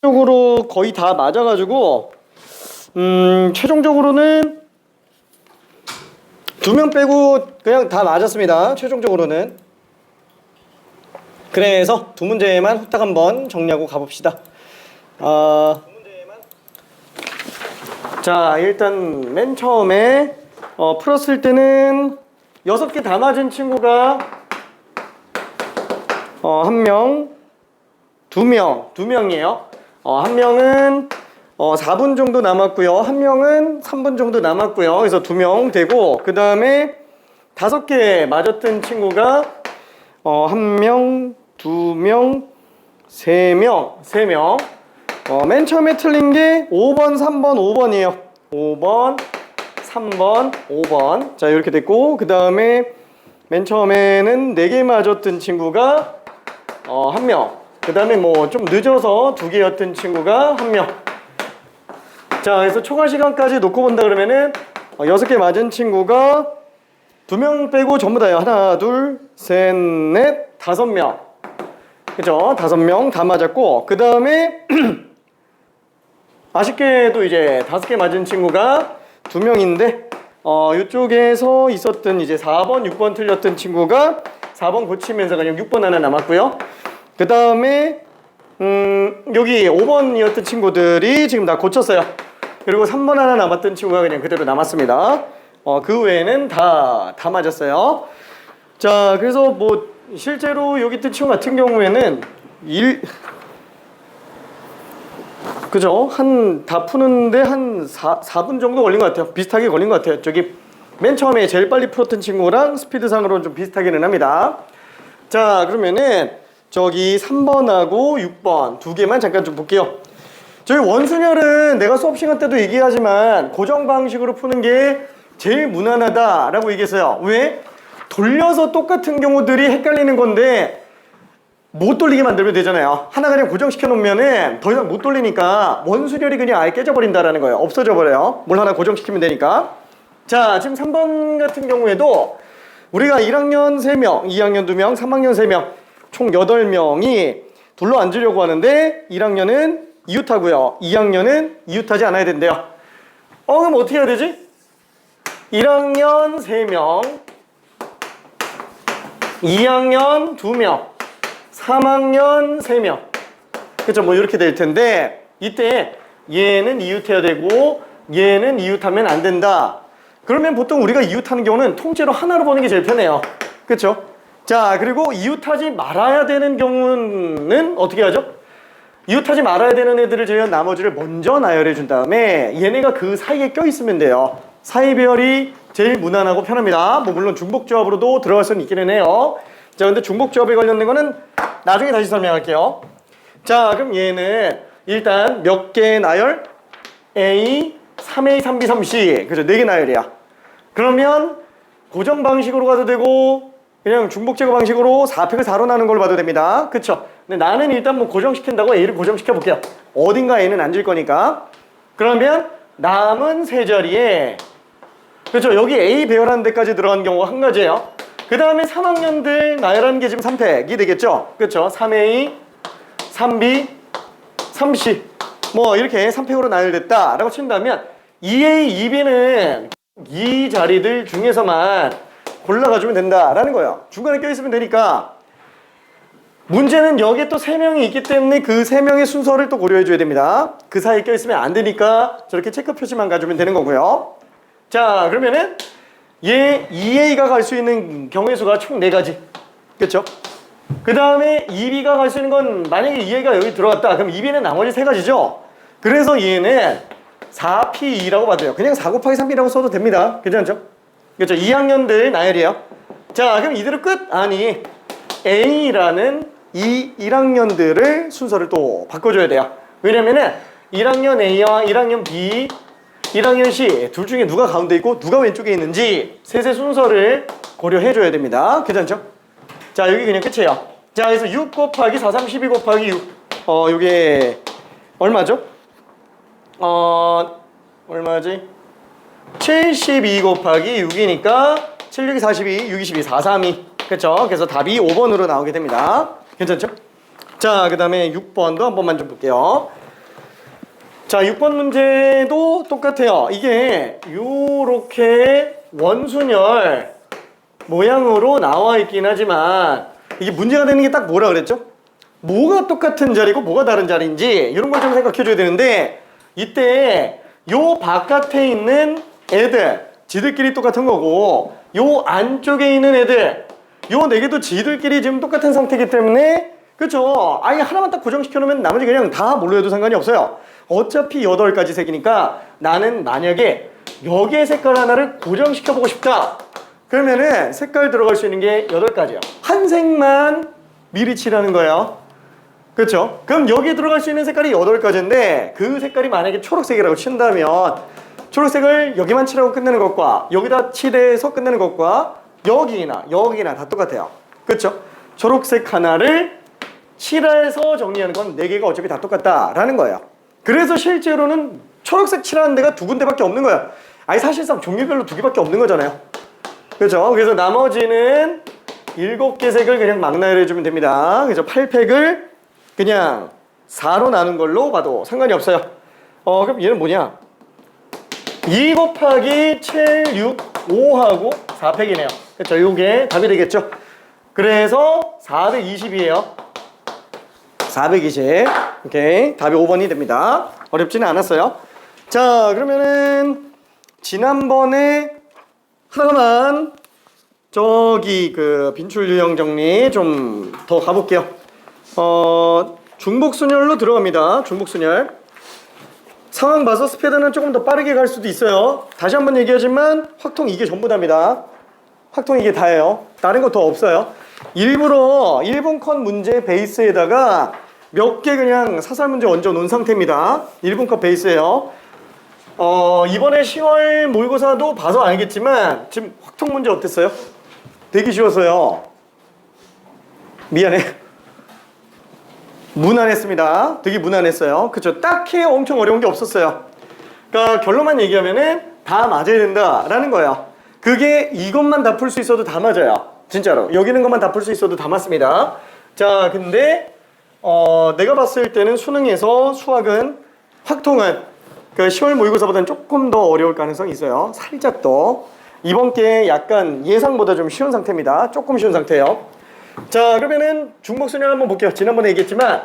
적으로 거의 다 맞아가지고 최종적으로는 2명 빼고 그냥 다 맞았습니다. 최종적으로는. 그래서 2문제만 후딱 한번 정리하고 가봅시다. 자, 일단 맨 처음에 풀었을 때는 6개 다 맞은 친구가 1명, 2명이에요. 1명은 4분 정도 남았고요. 1명은 3분 정도 남았고요. 그래서 2명 되고, 그 다음에 5개 맞았던 친구가 1명, 2명, 3명. 맨 처음에 틀린 게 5번, 3번, 5번이에요. 5번, 3번, 5번. 자, 이렇게 됐고, 그 다음에 맨 처음에는 4개 맞았던 친구가 1명. 그 다음에 뭐 좀 늦어서 2개였던 친구가 1명. 자, 그래서 초과 시간까지 놓고 본다 그러면은 6개 맞은 친구가 2명 빼고 전부 다요. 하나, 둘, 셋, 넷, 5명. 그죠? 5명 다 맞았고, 그 다음에 아쉽게도 이제 5개 맞은 친구가 2명인데, 이쪽에서 있었던 이제 4번, 6번 틀렸던 친구가 4번 고치면서 그냥 6번 하나 남았고요. 그 다음에 여기 5번이었던 친구들이 지금 다 고쳤어요. 그리고 3번 하나 남았던 친구가 그냥 그대로 남았습니다. 그 외에는 다 맞았어요. 자, 그래서 뭐 실제로 여기 있던 친구 같은 경우에는 그죠? 다 푸는데 한 4분 정도 걸린 것 같아요. 비슷하게 걸린 것 같아요. 저기 맨 처음에 제일 빨리 풀었던 친구랑 스피드상으로는 좀 비슷하기는 합니다. 자, 그러면은 저기 3번하고 6번 2개만 잠깐 좀 볼게요. 저희 원순열은 내가 수업 시간 때도 얘기하지만 고정 방식으로 푸는 게 제일 무난하다라고 얘기했어요. 왜? 돌려서 똑같은 경우들이 헷갈리는 건데 못 돌리게 만들면 되잖아요. 하나 그냥 고정시켜 놓으면은 더 이상 못 돌리니까 원순열이 그냥 아예 깨져버린다라는 거예요. 없어져 버려요. 뭘 하나 고정시키면 되니까. 자, 지금 3번 같은 경우에도 우리가 1학년 3명, 2학년 2명, 3학년 3명 총 8명이 둘러 앉으려고 하는데 1학년은 이웃하고요. 2학년은 이웃하지 않아야 된대요. 그럼 어떻게 해야 되지? 1학년 3명, 2학년 2명, 3학년 3명. 그쵸? 뭐 이렇게 될 텐데 이때 얘는 이웃해야 되고 얘는 이웃하면 안 된다. 그러면 보통 우리가 이웃하는 경우는 통째로 하나로 보는 게 제일 편해요. 그쵸? 자, 그리고 이웃하지 말아야 되는 경우는 어떻게 하죠? 이웃하지 말아야 되는 애들을 제외한 나머지를 먼저 나열해 준 다음에 얘네가 그 사이에 껴있으면 돼요. 사이배열이 제일 무난하고 편합니다. 뭐 물론 중복조합으로도 들어갈 수는 있기는 해요. 자, 근데 중복조합에 관련된 거는 나중에 다시 설명할게요. 자, 그럼 얘는 일단 몇 개 나열? A, 3A, 3B, 3C. 그죠? 4개 나열이야. 그러면 고정 방식으로 가도 되고 그냥 중복 제거 방식으로 4팩을 4로 나눈 걸 봐도 됩니다. 그쵸? 근데 나는 일단 뭐 고정시킨다고 A를 고정시켜 볼게요. 어딘가 A는 앉을 거니까. 그러면 남은 세 자리에 그렇죠? 여기 A 배열하는 데까지 들어간 경우가 한 가지예요. 그 다음에 3학년들 나열하는 게 지금 3팩이 되겠죠? 그렇죠? 3A, 3B, 3C 뭐 이렇게 3팩으로 나열됐다 라고 친다면 2A, 2B는 이 자리들 중에서만 골라가주면 된다라는 거예요. 중간에 껴있으면 되니까. 문제는 여기에 또 3명이 있기 때문에 그 3명의 순서를 또 고려해줘야 됩니다. 그 사이에 껴있으면 안 되니까 저렇게 체크 표시만 가주면 되는 거고요. 자, 그러면은 얘 2A가 갈 수 있는 경우의 수가 총 4가지. 그쵸? 그 다음에 2B가 갈 수 있는 건 만약에 2A가 여기 들어갔다. 그럼 2B는 나머지 3가지죠? 그래서 얘는 4P2라고 봐도 돼요. 그냥 4 곱하기 3B라고 써도 됩니다. 괜찮죠? 그렇죠? 2학년들 나열이에요. 자, 그럼 이대로 끝? 아니, A라는 이 1학년들을 순서를 또 바꿔줘야 돼요. 왜냐면은 1학년 A와 1학년 B, 1학년 C 둘 중에 누가 가운데 있고 누가 왼쪽에 있는지 셋의 순서를 고려해줘야 됩니다. 괜찮죠? 자, 여기 그냥 끝이에요. 자, 그래서 6 곱하기 4, 3, 12 곱하기 6. 요게 얼마죠? 얼마지? 72 곱하기 6이니까 7, 6이 42, 6, 22, 4, 3, 2. 그쵸? 그래서 답이 5번으로 나오게 됩니다. 괜찮죠? 자, 그 다음에 6번도 한 번만 좀 볼게요. 자, 6번 문제도 똑같아요. 이게 요렇게 원순열 모양으로 나와 있긴 하지만 이게 문제가 되는 게 딱 뭐라 그랬죠? 뭐가 똑같은 자리고 뭐가 다른 자리인지 이런 걸 좀 생각해 줘야 되는데 이때 요 바깥에 있는 애들 지들끼리 똑같은 거고 요 안쪽에 있는 애들 요 네 개도 지들끼리 지금 똑같은 상태이기 때문에 그쵸? 아예 하나만 딱 고정시켜 놓으면 나머지 그냥 다 뭘로 해도 상관이 없어요. 어차피 8가지 색이니까 나는 만약에 여기에 색깔 하나를 고정시켜 보고 싶다 그러면은 색깔 들어갈 수 있는 게 8가지야. 한 색만 미리 칠하는 거예요. 그렇죠? 그럼 여기에 들어갈 수 있는 색깔이 8가지인데 그 색깔이 만약에 초록색이라고 친다면 초록색을 여기만 칠하고 끝내는 것과 여기다 칠해서 끝내는 것과 여기나 다 똑같아요. 그렇죠? 초록색 하나를 칠해서 정리하는 건 4개가 어차피 다 똑같다라는 거예요. 그래서 실제로는 초록색 칠하는 데가 2군데밖에 없는 거예요. 아니 사실상 종류별로 2개밖에 없는 거잖아요. 그렇죠? 그래서 나머지는 7개 색을 그냥 막 나열해 주면 됩니다. 그래서 8팩을 그냥 4로 나눈 걸로 봐도 상관이 없어요. 그럼 얘는 뭐냐? 2 곱하기 7, 6, 5하고 4팩이네요. 그렇죠? 요게 답이 되겠죠? 그래서 420이에요. 420. 오케이. 답이 5번이 됩니다. 어렵지는 않았어요. 자, 그러면은 지난번에 하나만 저기 그 빈출 유형 정리 좀 더 가볼게요. 중복순열로 들어갑니다. 중복순열. 상황 봐서 스피드는 조금 더 빠르게 갈 수도 있어요. 다시 한번 얘기하지만 확통 이게 전부 다입니다. 확통 이게 다예요. 다른 거 더 없어요. 일부러 1분 컷 문제 베이스에다가 몇 개 그냥 사설 문제 얹어 놓은 상태입니다. 1분 컷 베이스예요. 이번에 10월 모의고사도 봐서 알겠지만 지금 확통 문제 어땠어요? 되게 쉬웠어요. 미안해. 무난했습니다. 되게 무난했어요. 그쵸? 딱히 엄청 어려운 게 없었어요. 그러니까 결론만 얘기하면은 다 맞아야 된다라는 거예요. 그게 이것만 다 풀 수 있어도 다 맞아요. 진짜로. 여기 있는 것만 다 풀 수 있어도 다 맞습니다. 자, 근데 내가 봤을 때는 수능에서 수학은 확통은 그 10월 모의고사보다는 조금 더 어려울 가능성이 있어요. 살짝 더. 이번 게 약간 예상보다 좀 쉬운 상태입니다. 조금 쉬운 상태예요. 자, 그러면은 중복순열 한번 볼게요. 지난번에 얘기했지만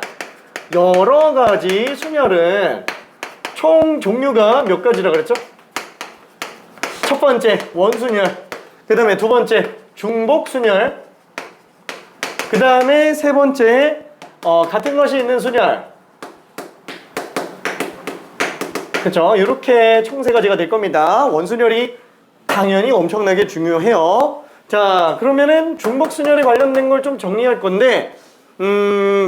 여러 가지 순열은 총 종류가 몇 가지라 그랬죠? 첫 번째 원순열, 그 다음에 두 번째 중복순열, 그 다음에 세 번째 같은 것이 있는 순열. 그쵸? 이렇게 총 3가지가 될 겁니다. 원순열이 당연히 엄청나게 중요해요. 자, 그러면은 중복순열에 관련된 걸 좀 정리할 건데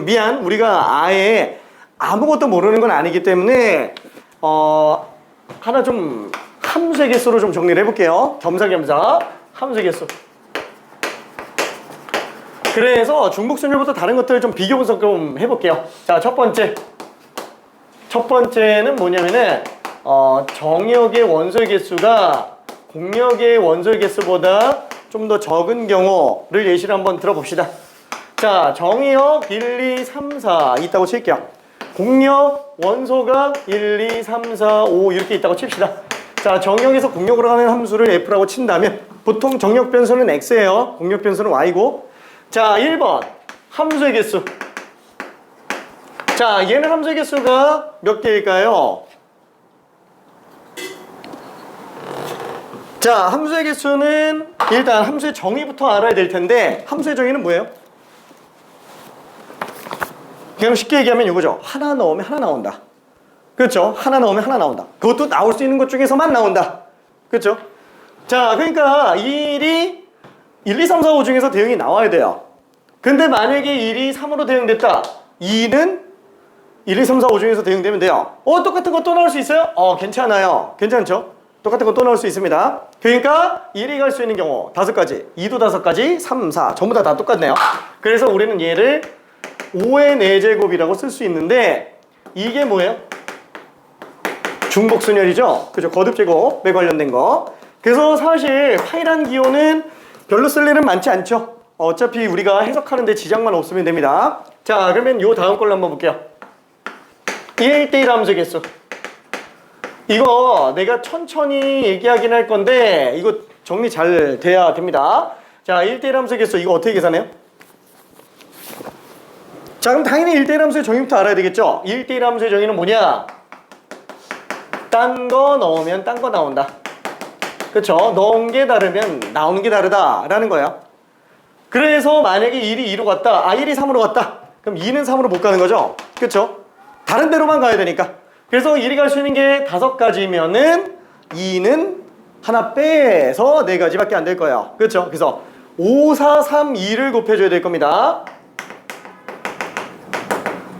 미안, 우리가 아예 아무것도 모르는 건 아니기 때문에 하나 좀 함수의 개수로 좀 정리를 해볼게요. 겸사겸사 함수의 개수. 그래서 중복순열부터 다른 것들 좀 비교 분석 좀 해볼게요. 자, 첫 번째는 뭐냐면은 정역의 원소의 개수가 공역의 원소의 개수보다 좀 더 적은 경우를 예시를 한번 들어봅시다. 자, 정역 1, 2, 3, 4 있다고 칠게요. 공역 원소가 1, 2, 3, 4, 5 이렇게 있다고 칩시다. 자, 정역에서 공역으로 가는 함수를 f라고 친다면 보통 정역 변수는 x예요. 공역 변수는 y고. 자, 1번 함수의 개수. 자, 얘는 함수의 개수가 몇 개일까요? 자, 함수의 개수는 일단 함수의 정의부터 알아야 될 텐데 함수의 정의는 뭐예요? 그냥 쉽게 얘기하면 이거죠. 하나 넣으면 하나 나온다. 그렇죠? 하나 넣으면 하나 나온다. 그것도 나올 수 있는 것 중에서만 나온다. 그렇죠? 자, 그러니까 1, 2, 3, 4, 5 중에서 대응이 나와야 돼요. 근데 만약에 1이 3으로 대응됐다. 2는 1, 2, 3, 4, 5 중에서 대응되면 돼요. 똑같은 거 또 나올 수 있어요? 괜찮아요. 괜찮죠? 똑같은 거 또 나올 수 있습니다. 그러니까 1이 갈 수 있는 경우 5가지, 2도 5가지, 3, 4 전부 다 똑같네요. 그래서 우리는 얘를 5의 4제곱이라고 쓸 수 있는데 이게 뭐예요? 중복순열이죠? 그죠? 거듭제곱에 관련된 거. 그래서 사실 파이란 기호는 별로 쓸 일은 많지 않죠? 어차피 우리가 해석하는데 지장만 없으면 됩니다. 자, 그러면 요 다음 걸로 한번 볼게요. 1대1 함수의 개수. 이거 내가 천천히 얘기하긴 할 건데 이거 정리 잘 돼야 됩니다. 자, 1대1 함수의 개수 이거 어떻게 계산해요? 자, 그럼 당연히 1대1 함수의 정의부터 알아야 되겠죠? 1대1 함수의 정의는 뭐냐? 딴 거 넣으면 딴 거 나온다. 그쵸? 넣은 게 다르면 나오는 게 다르다라는 거야. 그래서 만약에 1이 2로 갔다, 1이 3으로 갔다. 그럼 2는 3으로 못 가는 거죠? 그쵸? 다른 데로만 가야 되니까. 그래서 1이 갈 수 있는 게 5가지면은 2는 하나 빼서 4가지밖에 안 될 거예요. 그쵸? 그래서 5, 4, 3, 2를 곱해줘야 될 겁니다.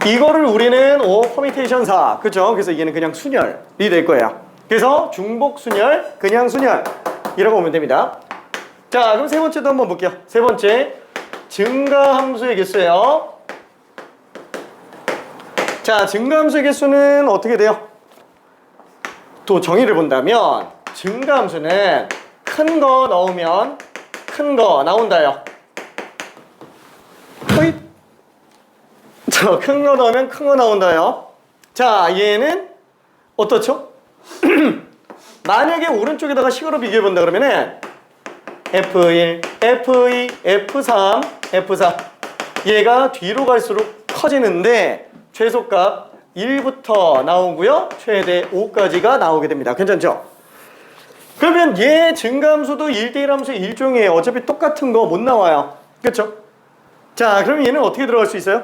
이거를 우리는 퍼미테이션 4. 그쵸? 그래서 이게는 그냥 순열이 될 거예요. 그래서 중복 순열, 그냥 순열이라고 보면 됩니다. 자, 그럼 세 번째도 한번 볼게요. 세 번째, 증가함수의 개수예요. 자, 증가함수의 개수는 어떻게 돼요? 또 정의를 본다면 증가함수는 큰 거 넣으면 큰 거 나온다요. 자, 큰 거 넣으면 큰 거 나온다요. 자, 얘는 어떻죠? 만약에 오른쪽에다가 식으로 비교해 본다 그러면은 F1, F2, F3, F4 얘가 뒤로 갈수록 커지는데 최소값 1부터 나오고요. 최대 5까지가 나오게 됩니다. 괜찮죠? 그러면 얘 증가함수도 1대1 함수의 일종이에요. 어차피 똑같은 거 못 나와요. 그렇죠? 자, 그럼 얘는 어떻게 들어갈 수 있어요?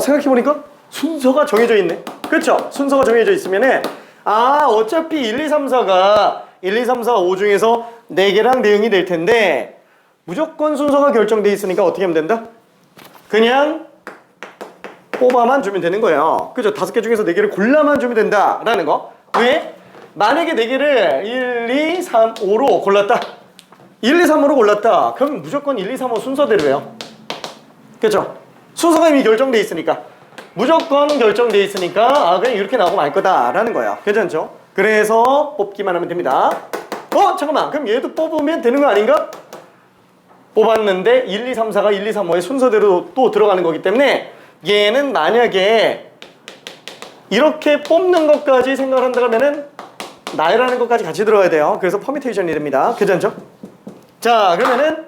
생각해보니까 순서가 정해져 있네. 그렇죠? 순서가 정해져 있으면은 어차피 1, 2, 3, 4가 1, 2, 3, 4, 5 중에서 4개랑 내용이 될 텐데 무조건 순서가 결정돼 있으니까 어떻게 하면 된다? 그냥 뽑아만 주면 되는 거예요. 그죠? 5개 중에서 4개를 골라만 주면 된다라는 거. 왜? 만약에 4개를 1, 2, 3, 5로 골랐다. 1, 2, 3으로 골랐다. 그럼 무조건 1, 2, 3, 5 순서대로 해요. 그죠? 순서가 이미 결정돼 있으니까. 무조건 결정돼 있으니까 그냥 이렇게 나오고 말 거다라는 거예요. 괜찮죠? 그래서 뽑기만 하면 됩니다. 잠깐만. 그럼 얘도 뽑으면 되는 거 아닌가? 뽑았는데 1, 2, 3, 4가 1, 2, 3, 5의 순서대로 또 들어가는 거기 때문에 얘는 만약에 이렇게 뽑는 것까지 생각을 한다 그러면은 나열하는 것까지 같이 들어가야 돼요. 그래서 퍼미테이션이 됩니다. 괜찮죠? 자, 그러면은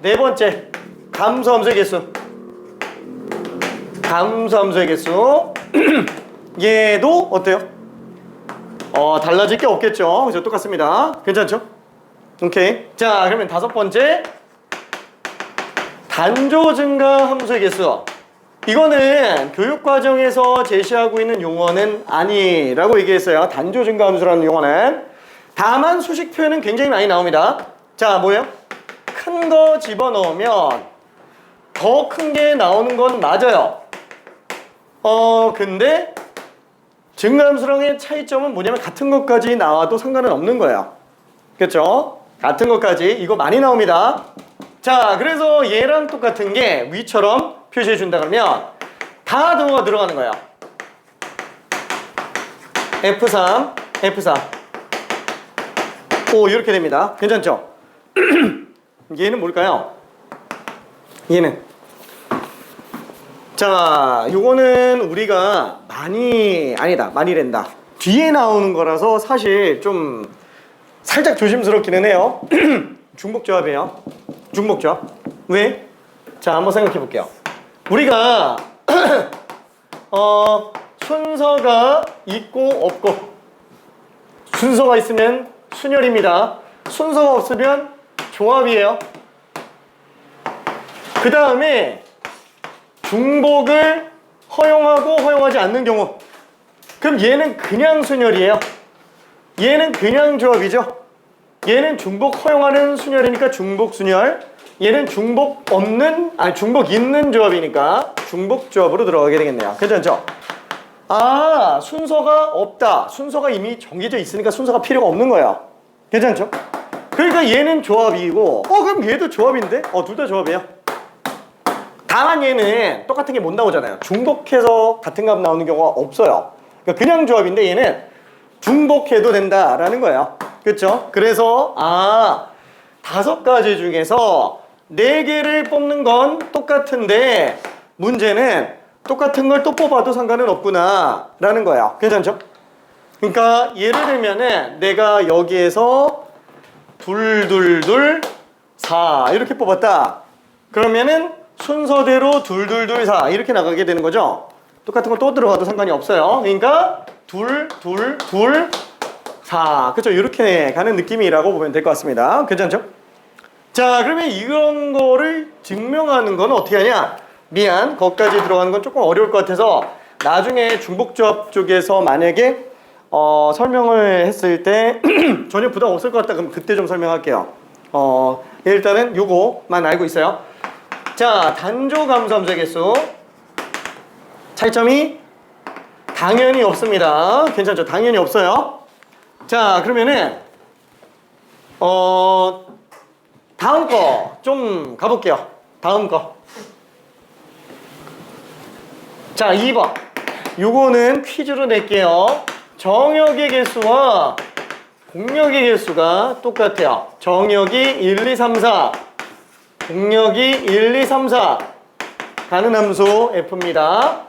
네 번째 감소함수의 개수. 감소함수의 개수. 얘도 어때요? 달라질 게 없겠죠. 그죠? 똑같습니다. 괜찮죠? 오케이. 자, 그러면 다섯 번째 단조 증가 함수의 개수. 이거는 교육과정에서 제시하고 있는 용어는 아니라고 얘기했어요. 단조 증가 함수라는 용어는. 다만 수식 표현은 굉장히 많이 나옵니다. 자, 뭐예요? 큰 거 집어넣으면 더 큰 게 나오는 건 맞아요. 근데 증가함수랑의 차이점은 뭐냐면 같은 것까지 나와도 상관은 없는 거예요. 그렇죠? 같은 것까지 이거 많이 나옵니다. 자, 그래서 얘랑 똑같은 게 위처럼 표시해 준다 그러면 다 들어가는 거예요. F3, F4 이렇게 됩니다. 괜찮죠? 얘는 뭘까요? 얘는 자, 요거는 우리가 많이랜다. 뒤에 나오는 거라서 사실 좀 살짝 조심스럽기는 해요. 중복조합이에요. 중복조합. 왜? 자, 한번 생각해 볼게요. 우리가 순서가 있고 없고, 순서가 있으면 순열입니다. 순서가 없으면 조합이에요. 그 다음에 중복을 허용하고 허용하지 않는 경우, 그럼 얘는 그냥 순열이에요. 얘는 그냥 조합이죠. 얘는 중복 허용하는 순열이니까 중복 순열. 얘는 중복 있는 조합이니까 중복 조합으로 들어가게 되겠네요. 괜찮죠? 순서가 없다. 순서가 이미 정해져 있으니까 순서가 필요가 없는 거예요. 괜찮죠? 그러니까 얘는 조합이고, 그럼 얘도 조합인데? 둘 다 조합이에요. 다만 얘는 똑같은 게 못 나오잖아요. 중복해서 같은 값 나오는 경우가 없어요. 그러니까 그냥 조합인데 얘는 중복해도 된다라는 거예요. 그렇죠? 그래서 5가지 중에서 4개를 뽑는 건 똑같은데 문제는 똑같은 걸 또 뽑아도 상관은 없구나 라는 거예요. 괜찮죠? 그러니까 예를 들면은 내가 여기에서 둘둘둘 4 이렇게 뽑았다. 그러면은 순서대로 둘둘둘 4 이렇게 나가게 되는 거죠. 똑같은 거 또 들어가도 상관이 없어요. 그러니까 둘둘둘 4 그렇죠. 이렇게 가는 느낌이라고 보면 될 것 같습니다. 괜찮죠? 자, 그러면 이런 거를 증명하는 건 어떻게 하냐? 미안, 거기까지 들어가는 건 조금 어려울 것 같아서 나중에 중복조합 쪽에서 만약에 설명을 했을 때 전혀 부담 없을 것 같다 그럼 그때 좀 설명할게요. 일단은 요거만 알고 있어요. 자, 단조 감소함수의 개수 차이점이 당연히 없습니다. 괜찮죠? 당연히 없어요. 자, 그러면은 다음 거 좀 가볼게요. 다음 거. 자, 2번. 요거는 퀴즈로 낼게요. 정역의 개수와 공역의 개수가 똑같아요. 정역이 1, 2, 3, 4. 공역이 1, 2, 3, 4. 가는 함수 F입니다.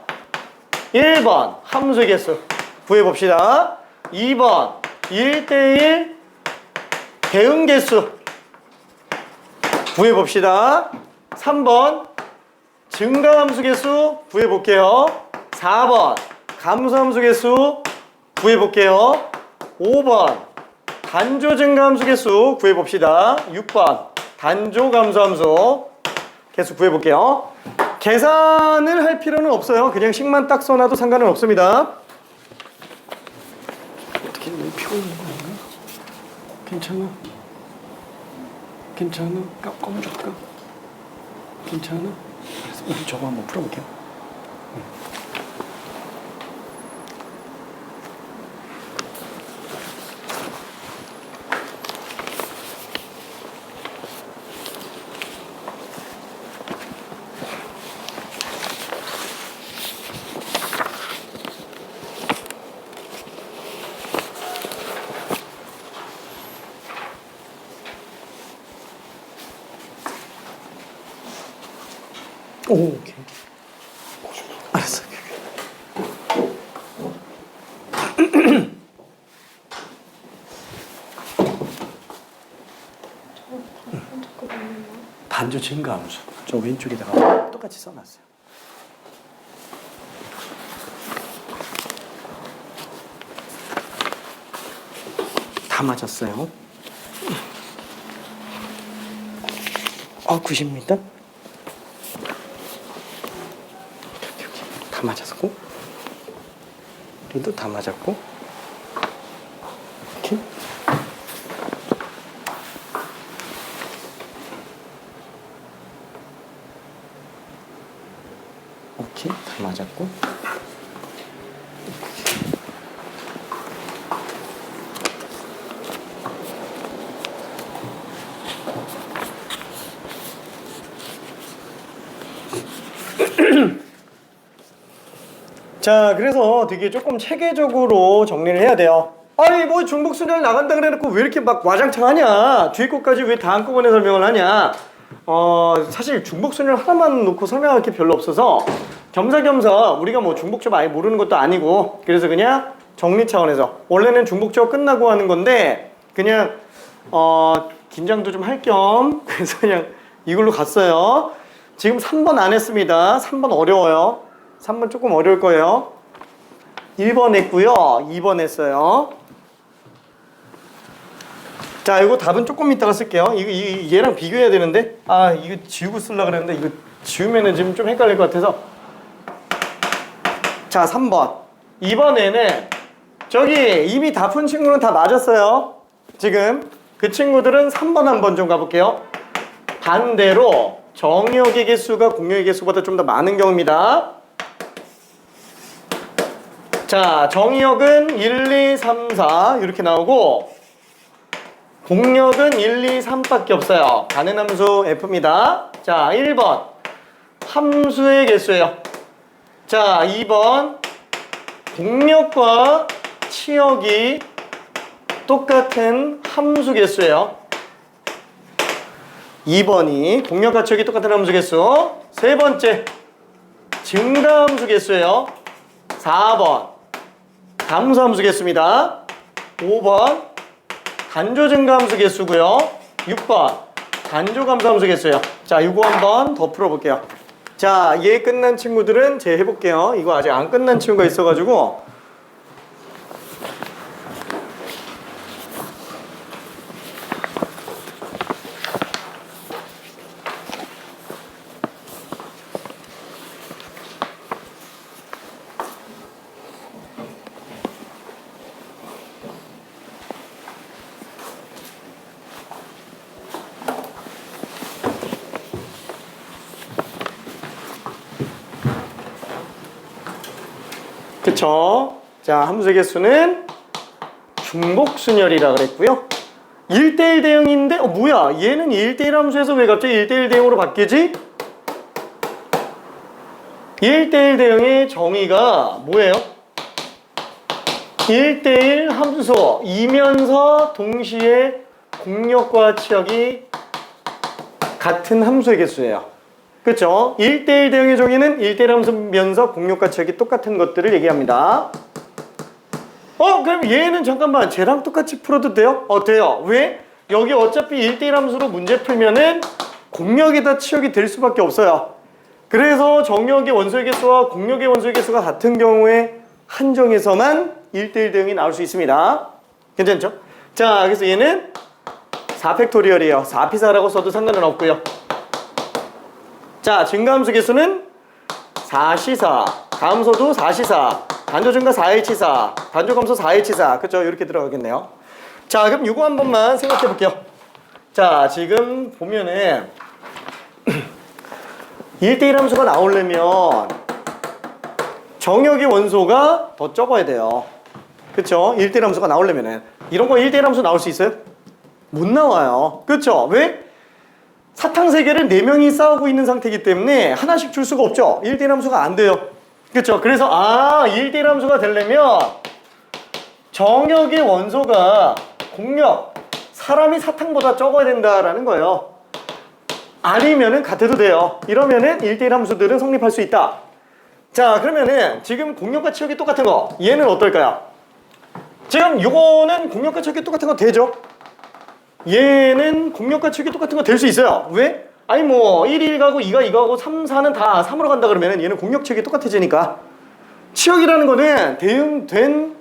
1번 함수의 개수 구해봅시다. 2번 1대1 대응 개수 구해봅시다. 3번 증가함수 개수 구해볼게요. 4번 감소함수 개수 구해볼게요. 5번 단조 증가함수 개수 구해봅시다. 6번 단조 감소함수 개수 구해볼게요. 계산을 할 필요는 없어요. 그냥 식만 딱 써놔도 상관은 없습니다. 어떻게 너무 피곤한 거 아닌가? 괜찮아? 괜찮아? 꺼내줄까? 괜찮아? 그래서 우리 저거 한번 풀어볼게요. 오, 오케이. 알았어. 반조 증가함수. 저 왼쪽에다가 똑같이 써놨어요. 다 맞았어요. 90m? 다 맞았고, 여기도 다 맞았고, 이렇게. 오케이, 다 맞았고. 자, 그래서 되게 조금 체계적으로 정리를 해야 돼요. 아니 뭐 중복순열 나간다 그래놓고 왜 이렇게 막 와장창 하냐, 뒤에 것까지 왜 다 한꺼번에 설명을 하냐. 사실 중복순열 하나만 놓고 설명할 게 별로 없어서 겸사겸사 우리가 뭐 중복조합 아예 모르는 것도 아니고 그래서 그냥 정리 차원에서 원래는 중복조합 끝나고 하는 건데 그냥 긴장도 좀 할 겸 그래서 그냥 이걸로 갔어요. 지금 3번 안 했습니다. 3번 어려워요. 3번 조금 어려울 거예요. 1번 했고요. 2번 했어요. 자, 이거 답은 조금 이따가 쓸게요. 이거 얘랑 비교해야 되는데 이거 지우고 쓰려고 그랬는데 이거 지우면은 지금 좀 헷갈릴 것 같아서. 자, 3번. 이번에는 저기 이미 다 푼 친구는 다 맞았어요. 지금 그 친구들은 3번 한번 좀 가볼게요. 반대로 정역의 개수가 공역의 개수보다 좀 더 많은 경우입니다. 자, 정역은 1, 2, 3, 4 이렇게 나오고 공역은 1, 2, 3밖에 없어요. 가는 함수 F입니다. 자, 1번 함수의 개수예요. 자, 2번 공역과 치역이 똑같은 함수 개수예요. 2번이 공역과 치역이 똑같은 함수 개수. 세 번째 증가함수 개수예요. 4번 감소 함수 개수입니다. 5번 단조 증가 함수 개수고요. 6번 단조 감소 함수 개수예요. 자, 이거 한번 더 풀어볼게요. 자, 얘 끝난 친구들은 제가 해볼게요. 이거 아직 안 끝난 친구가 있어가지고. 그쵸? 자, 함수 개수는 중복순열이라 그랬고요. 1대1 대응인데, 뭐야? 얘는 1대1 함수에서 왜 갑자기 1대1 대응으로 바뀌지? 1대1 대응의 정의가 뭐예요? 1대1 함수이면서 동시에 공력과 치역이 같은 함수의 개수예요. 그쵸? 1대1 대응의 정의는 1대1 함수면서 공력과 치역이 똑같은 것들을 얘기합니다. 그럼 얘는 잠깐만 쟤랑 똑같이 풀어도 돼요? 돼요. 왜? 여기 어차피 1대1 함수로 문제 풀면은 공력이다 치역이 될 수밖에 없어요. 그래서 정력의 원소의 개수와 공력의 원소의 개수가 같은 경우에 한정에서만 1대1 대응이 나올 수 있습니다. 괜찮죠? 자, 그래서 얘는 4팩토리얼이에요. 4피사라고 써도 상관은 없고요. 자, 증가함수 개수는 4C4, 감소도 4C4, 단조 증가 4H4, 단조 감소 4H4. 그쵸? 이렇게 들어가겠네요. 자, 그럼 이거 한 번만 생각해 볼게요. 자, 지금 보면은 1대1 함수가 나오려면 정역의 원소가 더 적어야 돼요. 그쵸? 1대1 함수가 나오려면은 이런 거 1대1 함수 나올 수 있어요? 못 나와요. 그쵸? 왜? 사탕 3개를 4명이 싸우고 있는 상태이기 때문에 하나씩 줄 수가 없죠. 1대1 함수가 안 돼요. 그쵸? 그래서 1대1 함수가 되려면 정역의 원소가 공력, 사람이 사탕보다 적어야 된다라는 거예요. 아니면은 같아도 돼요. 이러면은 1대1 함수들은 성립할 수 있다. 자, 그러면은 지금 공력과 치역이 똑같은 거, 얘는 어떨까요? 지금 요거는 공력과 치역이 똑같은 거 되죠? 얘는 공력과 치역이 똑같은 거 될 수 있어요. 왜? 아니 뭐 1이 1 가고 2가 2 가고 3, 4는 다 3으로 간다 그러면은 얘는 공력 치역이 똑같아지니까. 치역이라는 거는 대응된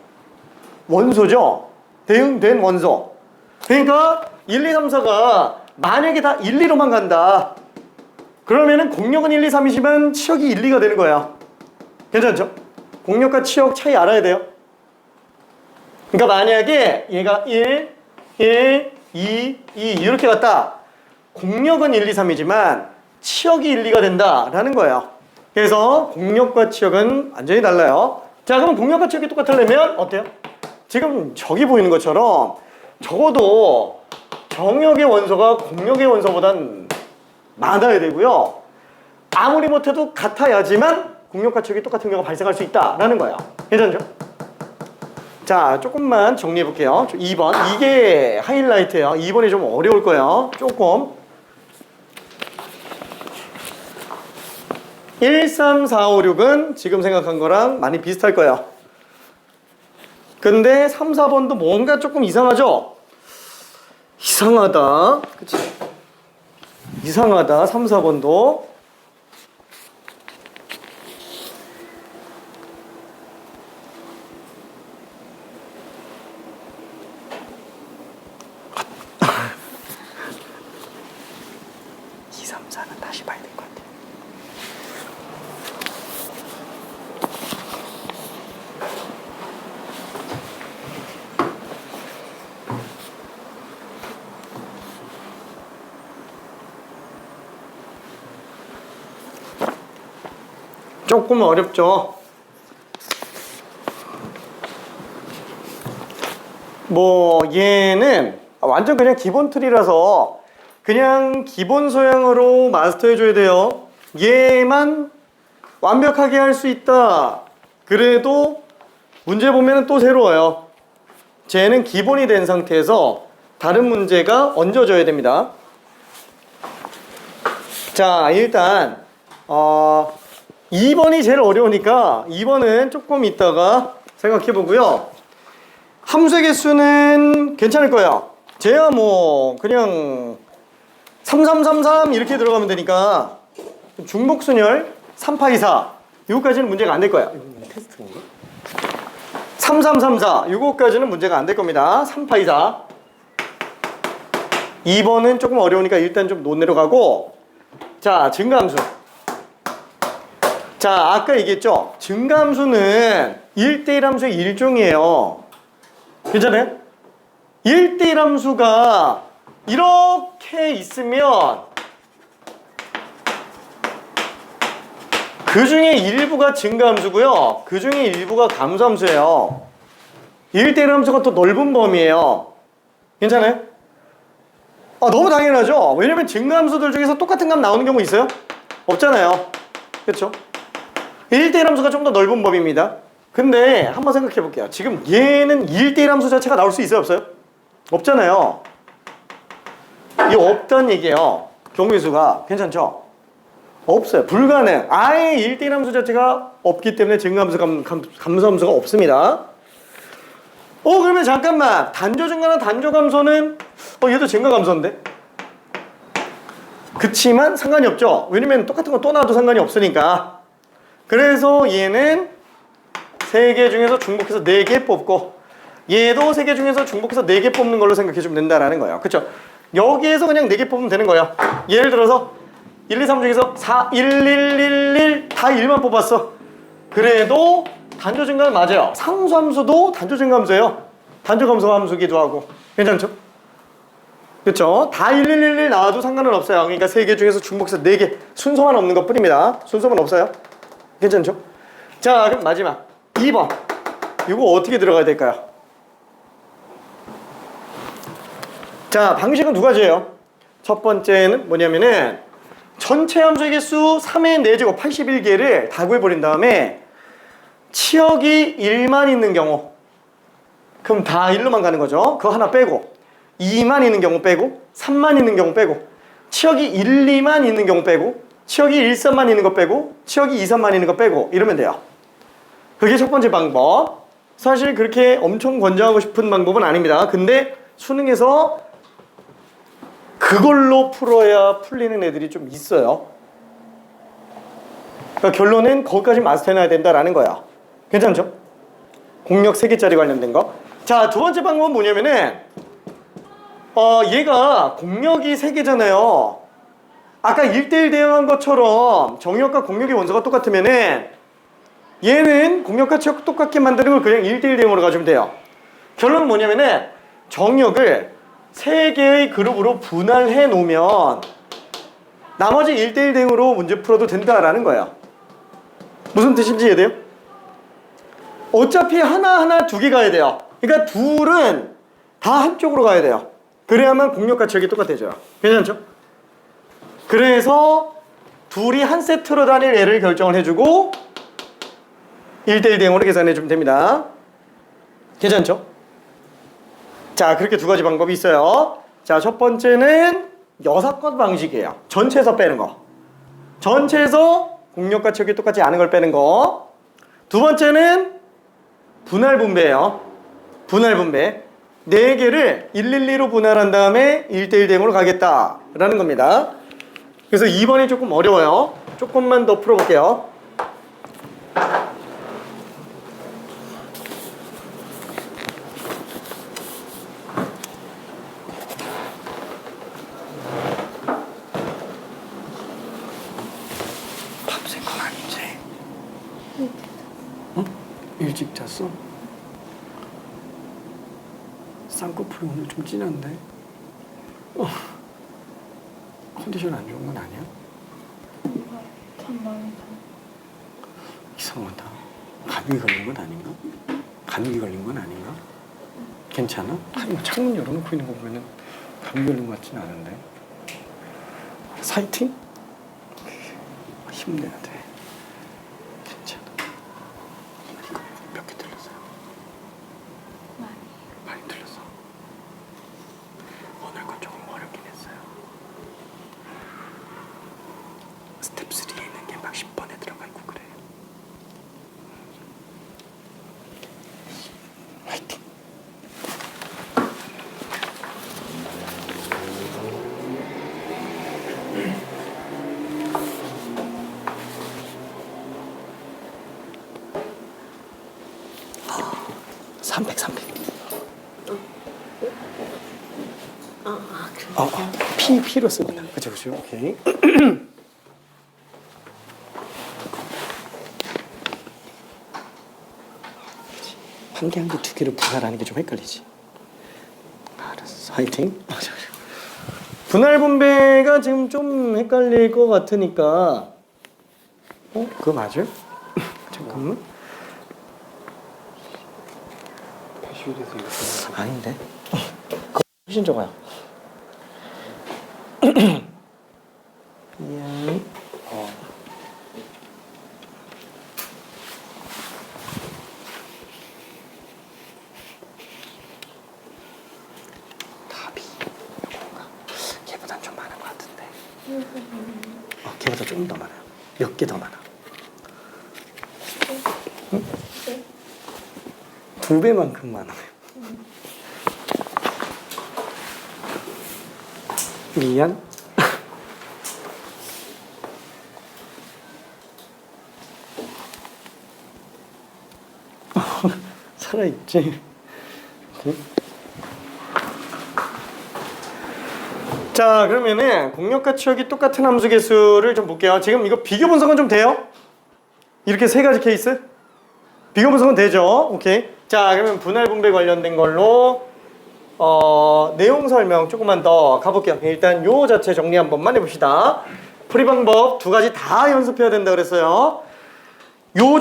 원소죠. 대응된 원소. 그러니까 1, 2, 3, 4가 만약에 다 1, 2로만 간다. 그러면은 공력은 1, 2, 3이지만 치역이 1, 2가 되는 거예요. 괜찮죠? 공력과 치역 차이 알아야 돼요. 그러니까 만약에 얘가 1, 1, 2, 2 이렇게 갔다. 공력은 1, 2, 3이지만 치역이 1, 2가 된다라는 거예요. 그래서 공력과 치역은 완전히 달라요. 자, 그럼 공력과 치역이 똑같으려면 어때요? 지금 저기 보이는 것처럼 적어도 정역의 원소가 공력의 원소보단 많아야 되고요. 아무리 못해도 같아야지만 공력과 치역이 똑같은 경우가 발생할 수 있다라는 거예요. 괜찮죠? 자, 조금만 정리해 볼게요. 2번. 이게 하이라이트예요. 2번이 좀 어려울 거예요. 조금. 1, 3, 4, 5, 6은 지금 생각한 거랑 많이 비슷할 거예요. 근데 3, 4번도 뭔가 조금 이상하죠? 이상하다. 그치? 이상하다. 3, 4번도. 다시 봐야 될 것 같아요. 조금 어렵죠? 뭐 얘는 완전 그냥 기본 틀이라서 그냥 기본 소양으로 마스터해줘야 돼요. 얘만 완벽하게 할 수 있다. 그래도 문제 보면 또 새로워요. 쟤는 기본이 된 상태에서 다른 문제가 얹어져야 됩니다. 자, 일단 2번이 제일 어려우니까 2번은 조금 있다가 생각해 보고요. 함수의 개수는 괜찮을 거예요. 쟤야 뭐 그냥 3333 이렇게 들어가면 되니까 중복순열 3파이사 이거까지는 문제가 안 될 거야. 이건 테스트인가? 3334 이거까지는 문제가 안 될 겁니다. 3파이사 2번은 조금 어려우니까 일단 좀 못 내려가고. 자, 증가함수. 자, 아까 얘기했죠? 증가함수는 1대1 함수의 일종이에요. 괜찮아요? 1대1 함수가 이렇게 있으면 그 중에 일부가 증가함수고요. 그 중에 일부가 감소함수예요. 1대1 함수가 더 넓은 범위예요. 괜찮아요? 너무 당연하죠? 왜냐면 증가함수들 중에서 똑같은 값 나오는 경우 있어요? 없잖아요. 그렇죠? 1대1 함수가 좀 더 넓은 범위입니다. 근데 한번 생각해 볼게요. 지금 얘는 1대1 함수 자체가 나올 수 있어요? 없어요? 없잖아요. 이 없다는 얘기예요. 경우의 수가. 괜찮죠? 없어요. 불가능. 아예 1대1 함수 자체가 없기 때문에 증가함수, 감소함수가 없습니다. 그러면 잠깐만. 단조 증가나 단조 감소는 얘도 증가 감소인데? 그치만 상관이 없죠. 왜냐면 똑같은 거 또 나와도 상관이 없으니까. 그래서 얘는 3개 중에서 중복해서 4개 뽑고, 얘도 3개 중에서 중복해서 4개 뽑는 걸로 생각해 주면 된다라는 거예요. 그쵸? 여기에서 그냥 4개 뽑으면 되는 거예요. 예를 들어서 1, 2, 3 중에서 4, 1, 1, 1, 1 다 1만 뽑았어. 그래도 단조 증가는 맞아요. 상수함수도 단조 증가함수예요. 단조 감소 함수기도 하고. 괜찮죠? 그쵸? 다 1, 1, 1, 1 나와도 상관은 없어요. 그러니까 3개 중에서 중복해서 4개 순서만 없는 것 뿐입니다. 순서만 없어요. 괜찮죠? 자, 그럼 마지막 2번. 이거 어떻게 들어가야 될까요? 자, 방식은 두 가지예요. 첫 번째는 뭐냐면은 전체 함수의 개수 3의 4제곱 81개를 다 구해버린 다음에 치역이 1만 있는 경우, 그럼 다 1로만 가는 거죠. 그거 하나 빼고 2만 있는 경우 빼고 3만 있는 경우 빼고 치역이 1, 2만 있는 경우 빼고 치역이 1, 3만 있는 거 빼고 치역이 2, 3만 있는 거 빼고 이러면 돼요. 그게 첫 번째 방법. 사실 그렇게 엄청 권장하고 싶은 방법은 아닙니다. 근데 수능에서 그걸로 풀어야 풀리는 애들이 좀 있어요. 그러니까 결론은 거기까지 마스터해놔야 된다라는 거야. 괜찮죠? 공력 3개짜리 관련된 거. 자, 두 번째 방법은 뭐냐면은 얘가 공력이 3개잖아요. 아까 1대1 대응한 것처럼 정역과 공력의 원소가 똑같으면은 얘는 공력과 치역 똑같게 만드는 걸 그냥 1대1 대응으로 가주면 돼요. 결론은 뭐냐면은 정역을 3개의 그룹으로 분할해 놓으면 나머지 1대1 대응으로 문제 풀어도 된다라는 거예요. 무슨 뜻인지 이해돼요? 어차피 하나하나 2개 가야 돼요. 그러니까 둘은 다 한쪽으로 가야 돼요. 그래야만 공력과 치역이 똑같아져요. 괜찮죠? 그래서 둘이 한 세트로 다닐 애를 결정을 해주고 1대1 대응으로 계산해주면 됩니다. 괜찮죠? 자, 그렇게 두 가지 방법이 있어요. 자, 첫 번째는 여사건 방식이에요. 전체에서 빼는 거. 전체에서 공력과 치역이 똑같지 않은 걸 빼는 거. 두 번째는 분할 분배예요. 분할 분배. 4개를 112로 분할한 다음에 1대1 대응으로 가겠다라는 겁니다. 그래서 2번이 조금 어려워요. 조금만 더 풀어볼게요. 밤새 건 아니지? 응? 일찍 잤어? 쌍꺼풀이 오늘 좀 진한데? 컨디션 안 좋은 건 아니야? 참 많이 이상하다. 감기 걸린 건 아닌가? 감기 걸린 건 아닌가? 괜찮아? 아니 뭐 창문 열어놓고 있는 거 보면은 감기 걸린 것 같진 않은데. 사이팅? 힘내야 돼. 괜찮아. 이거 몇 개 틀렸어요? 많이 틀렸어. 오늘 건 조금 어렵긴 했어요. 스텝 3에 있는 게 막 10번에 들어가 있고 그래요. 300, 300. P로 씁니다. 그죠, 그죠. 오케이. 한 개 한 개 두 개를 분할하는 게 좀 헷갈리지. 알았어. 화이팅. 분할 분배가 지금 좀 헷갈릴 것 같으니까. 그거 맞아요? 잠깐만. 아닌데. 그거 훨씬 적어요. 미안. 답이 이건가? 걔보단 좀 많은 것 같은데. 걔보다 조금 더 많아요. 몇 개 더 많아. 응? 2배만큼 많아요. 미안. 살아있지. 자, 그러면은 공력과 치역이 똑같은 함수 개수를 좀 볼게요. 지금 이거 비교 분석은 좀 돼요? 이렇게 세 가지 케이스? 비교 분석은 되죠? 오케이. 자, 그러면 분할 분배 관련된 걸로 내용 설명 조금만 더 가볼게요. 일단 요 자체 정리 한 번만 해봅시다. 풀이 방법 두 가지 다 연습해야 된다 그랬어요. 요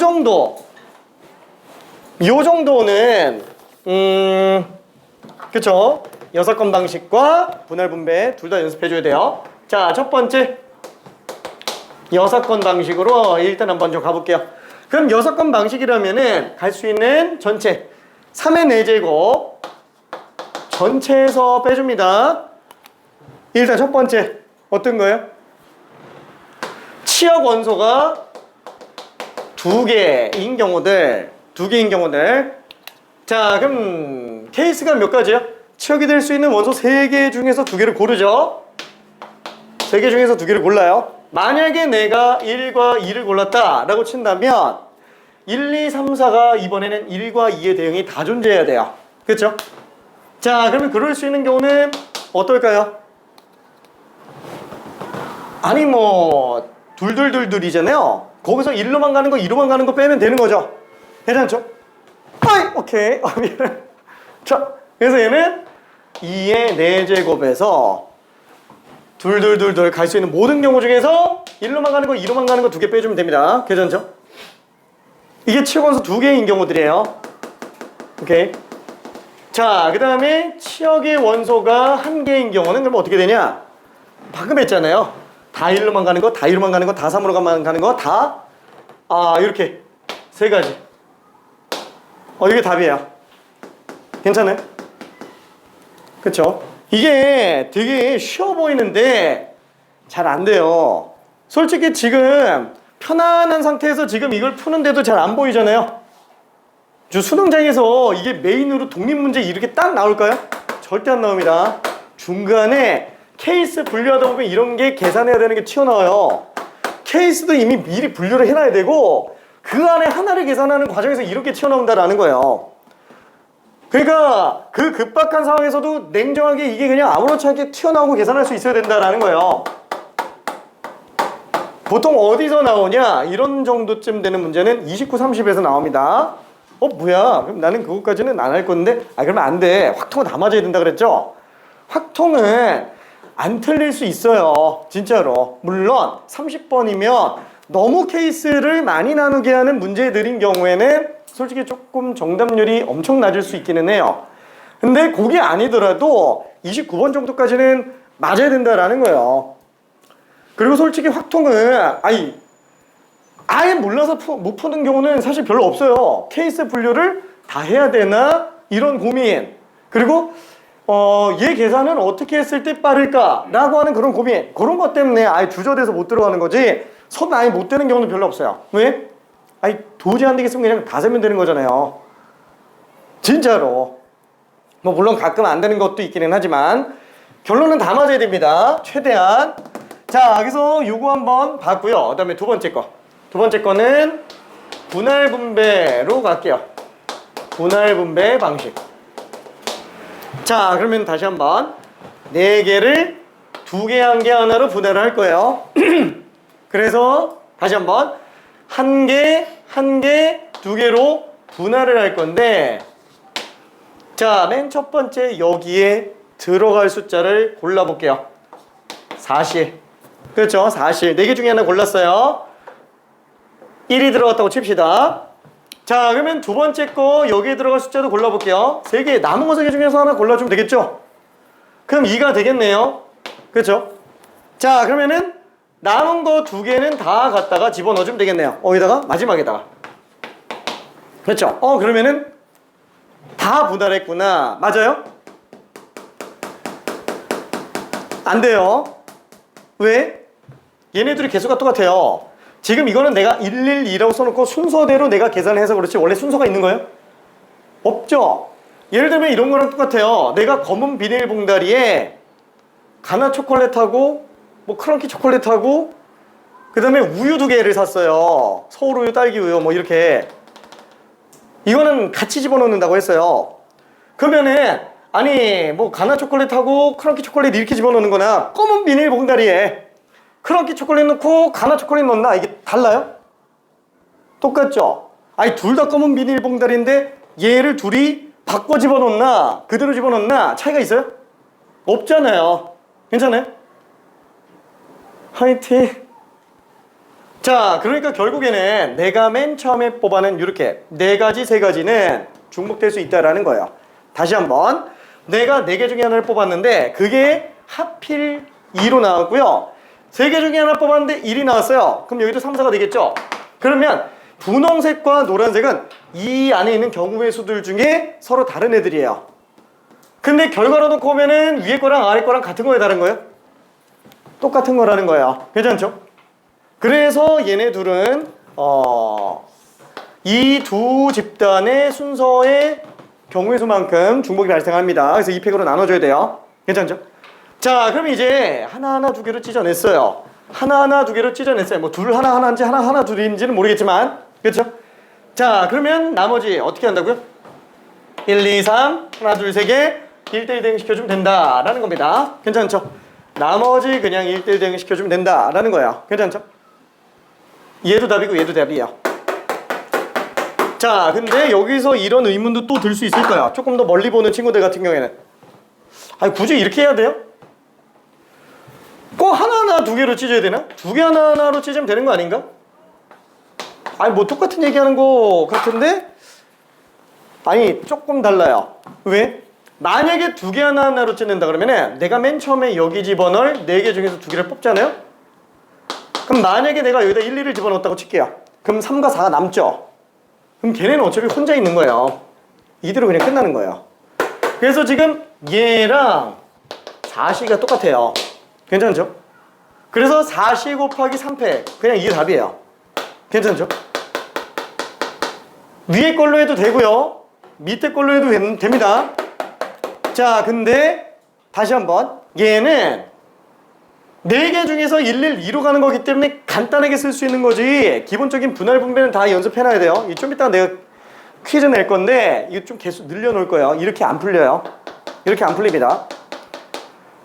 정도는 그쵸? 6건 방식과 분할 분배 둘 다 연습해줘야 돼요. 자, 첫 번째 6건 방식으로 일단 한번 좀 가볼게요. 그럼 6건 방식이라면은 갈 수 있는 전체 3의 4제곱 전체에서 빼줍니다. 일단 첫 번째 어떤 거예요? 치역 원소가 2개인 경우들 자, 그럼 케이스가 몇 가지야? 치역이 될 수 있는 원소 3개 중에서 2개를 고르죠. 3개 중에서 2개를 골라요. 만약에 내가 1과 2를 골랐다 라고 친다면 1, 2, 3, 4가 이번에는 1과 2의 대응이 다 존재해야 돼요. 그렇죠? 자, 그러면 그럴 수 있는 경우는 어떨까요? 아니 뭐 둘둘둘둘이잖아요. 거기서 1로만 가는 거 2로만 가는 거 빼면 되는 거죠. 괜찮죠? 아이, 오케이. 자, 그래서 얘는 2의 4제곱에서 둘둘둘둘 갈 수 있는 모든 경우 중에서 1로만 가는 거 2로만 가는 거 2개 빼주면 됩니다. 괜찮죠? 이게 치역원소 2개인 경우들이에요. 오케이. 자, 그 다음에 치역의 원소가 1개인 경우는 그럼 어떻게 되냐? 방금 했잖아요. 다 1로만 가는 거, 다 2로만 가는 거, 다 3으로만 가는 거, 다 이렇게 3가지. 이게 답이에요. 괜찮아요? 그쵸? 이게 되게 쉬워 보이는데 잘 안 돼요. 솔직히 지금 편안한 상태에서 지금 이걸 푸는데도 잘 안 보이잖아요. 수능장에서 이게 메인으로 독립문제 이렇게 딱 나올까요? 절대 안 나옵니다. 중간에 케이스 분류하다 보면 이런 게 계산해야 되는 게 튀어나와요. 케이스도 이미 미리 분류를 해놔야 되고 그 안에 하나를 계산하는 과정에서 이렇게 튀어나온다라는 거예요. 그러니까 그 급박한 상황에서도 냉정하게 이게 그냥 아무렇지 않게 튀어나오고 계산할 수 있어야 된다라는 거예요. 보통 어디서 나오냐? 이런 정도쯤 되는 문제는 29, 30에서 나옵니다. 뭐야? 그럼 나는 그것까지는 안 할 건데. 그러면 안 돼. 확통은 다 맞아야 된다 그랬죠? 확통은 안 틀릴 수 있어요. 진짜로. 물론 30번이면 너무 케이스를 많이 나누게 하는 문제들인 경우에는 솔직히 조금 정답률이 엄청 낮을 수 있기는 해요. 근데 그게 아니더라도 29번 정도까지는 맞아야 된다라는 거예요. 그리고 솔직히 확통은 아예 몰라서 못 푸는 경우는 사실 별로 없어요. 케이스 분류를 다 해야 되나? 이런 고민. 그리고 얘 계산은 어떻게 했을 때 빠를까? 라고 하는 그런 고민. 그런 것 때문에 아예 주저돼서 못 들어가는 거지 손 아예 못 대는 경우는 별로 없어요. 왜? 도저히 안 되겠으면 그냥 다 세면 되는 거잖아요. 진짜로. 물론 가끔 안 되는 것도 있기는 하지만 결론은 다 맞아야 됩니다. 최대한. 자, 여기서 요거 한번 봤고요. 그 다음에 두 번째 거는 분할 분배로 갈게요. 분할 분배 방식. 자, 그러면 다시 한번 4개를 2개, 1개 하나로 분할을 할 거예요. 그래서 다시 한번 1개, 1개, 2개로 분할을 할 건데, 자, 맨 첫 번째 여기에 들어갈 숫자를 골라볼게요. 4실. 그렇죠? 4실. 4개 중에 하나 골랐어요. 1이 들어갔다고 칩시다. 자, 그러면 두 번째 거 여기에 들어갈 숫자도 골라볼게요. 3개, 남은 거 3개 중에서 하나 골라주면 되겠죠? 그럼 2가 되겠네요. 그렇죠? 자, 그러면은 남은 거 2개는 다 갖다가 집어넣어주면 되겠네요. 어디다가? 마지막에다가. 그렇죠? 그러면은 다 분할했구나. 맞아요? 안 돼요. 왜? 얘네들이 개수가 똑같아요. 지금 이거는 내가 112라고 써놓고 순서대로 내가 계산을 해서 그렇지 원래 순서가 있는 거예요? 없죠? 예를 들면 이런 거랑 똑같아요. 내가 검은 비닐봉다리에 가나 초콜릿하고 뭐 크런키 초콜릿하고 그 다음에 우유 2개를 샀어요. 서울우유, 딸기우유 뭐 이렇게. 이거는 같이 집어넣는다고 했어요. 그러면은 아니 뭐 가나 초콜릿하고 크런키 초콜릿 이렇게 집어넣는 거나 검은 비닐봉다리에 크런키 초콜릿 넣고 가나 초콜릿 넣나 이게 달라요? 똑같죠? 아니 둘 다 검은 비닐봉다리인데 얘를 둘이 바꿔 집어넣나 그대로 집어넣나 차이가 있어요? 없잖아요. 괜찮아요? 화이팅. 자, 그러니까 결국에는 내가 맨 처음에 뽑아낸 이렇게 4가지, 3가지는 중복될 수 있다라는 거예요. 다시 한번 내가 4개 중에 하나를 뽑았는데 그게 하필 2로 나왔고요. 3개 중에 하나 뽑았는데 1이 나왔어요. 그럼 여기도 3, 4가 되겠죠? 그러면 분홍색과 노란색은 이 안에 있는 경우의 수들 중에 서로 다른 애들이에요. 근데 결과로 놓고 보면은 위에 거랑 아래 거랑 같은 거에 다른 거예요? 똑같은 거라는 거예요. 괜찮죠? 그래서 얘네 둘은 이 두 집단의 순서의 경우의 수만큼 중복이 발생합니다. 그래서 이 팩으로 나눠줘야 돼요. 괜찮죠? 자, 그럼 이제 하나하나 2개로 찢어냈어요. 하나하나 2개로 찢어냈어요. 뭐 둘 하나하나인지 하나 둘인지는 모르겠지만 그렇죠? 자, 그러면 나머지 어떻게 한다고요? 1, 2, 3 하나 둘 세 개 1대1 대응시켜주면 된다라는 겁니다. 괜찮죠? 나머지 그냥 1대1 대응시켜주면 된다라는 거예요. 괜찮죠? 얘도 답이고 얘도 답이에요. 자, 근데 여기서 이런 의문도 또 들 수 있을 거야. 조금 더 멀리 보는 친구들 같은 경우에는 아니 굳이 이렇게 해야 돼요? 꼭 하나하나 2개로 찢어야 되나? 2개 하나하나로 찢으면 되는 거 아닌가? 아니 뭐 똑같은 얘기하는 거 같은데? 아니 조금 달라요. 왜? 만약에 2개 하나하나로 찢는다 그러면은 내가 맨 처음에 여기 집어넣을 4개 중에서 2개를 뽑잖아요? 그럼 만약에 내가 여기다 1, 2를 집어넣었다고 칠게요. 그럼 3과 4가 남죠? 그럼 걔네는 어차피 혼자 있는 거예요. 이대로 그냥 끝나는 거예요. 그래서 지금 얘랑 4C가 똑같아요. 괜찮죠? 그래서 4C 곱하기 3팩 그냥 이게 답이에요. 괜찮죠? 위에 걸로 해도 되고요. 밑에 걸로 해도 됩니다. 자, 근데 다시 한번 얘는 4개 중에서 112로 가는 거기 때문에 간단하게 쓸 수 있는 거지 기본적인 분할 분배는 다 연습해놔야 돼요. 좀 이따가 내가 퀴즈 낼 건데 이거 좀 개수 늘려놓을 거예요. 이렇게 안 풀려요. 이렇게 안 풀립니다.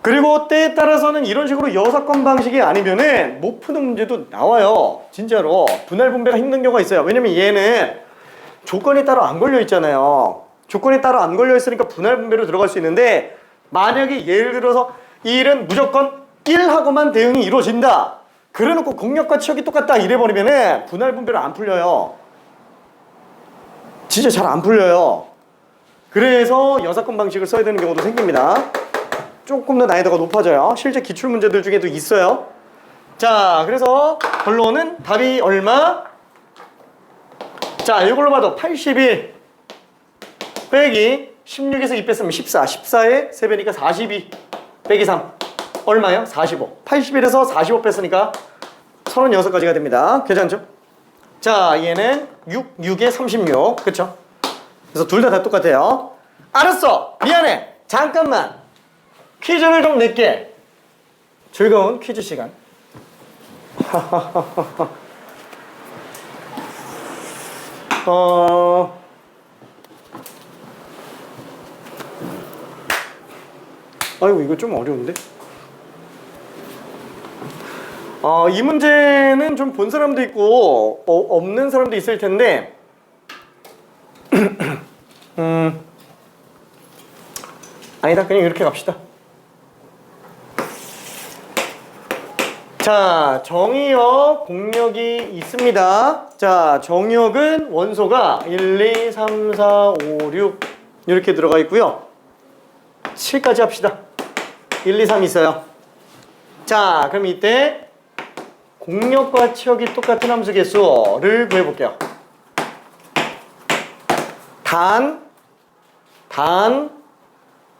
그리고 때에 따라서는 이런 식으로 6건 방식이 아니면은 못 푸는 문제도 나와요. 진짜로 분할 분배가 힘든 경우가 있어요. 왜냐면 얘는 조건이 따로 안 걸려 있잖아요. 조건이 따로 안 걸려 있으니까 분할 분배로 들어갈 수 있는데 만약에 예를 들어서 이 일은 무조건 1하고만 대응이 이루어진다. 그래놓고 공력과 치역이 똑같다 이래버리면은 분할 분배로 안 풀려요. 진짜 잘 안 풀려요. 그래서 6건 방식을 써야 되는 경우도 생깁니다. 조금 더 난이도가 높아져요. 실제 기출문제들 중에도 있어요. 자, 그래서 결론은 답이 얼마? 자, 이걸로 봐도 81 빼기 16에서 2 뺐으면 14 14에 3배니까 42 빼기 3 얼마요? 45 81에서 45 뺐으니까 36가지가 됩니다. 괜찮죠? 자, 얘는 6에 36 그쵸? 그래서 둘 다 똑같아요. 알았어, 미안해, 잠깐만 퀴즈를 좀 낼게. 즐거운 퀴즈 시간. 아이고 이거 좀 어려운데. 이 문제는 좀 본 사람도 있고 없는 사람도 있을 텐데 아니다, 그냥 이렇게 갑시다. 자, 정의역 공역이 있습니다. 자, 정의역은 원소가 1, 2, 3, 4, 5, 6 이렇게 들어가 있고요. 7까지 합시다. 1, 2, 3 있어요. 자, 그럼 이때 공역과 치역이 똑같은 함수 개수를 구해볼게요. 단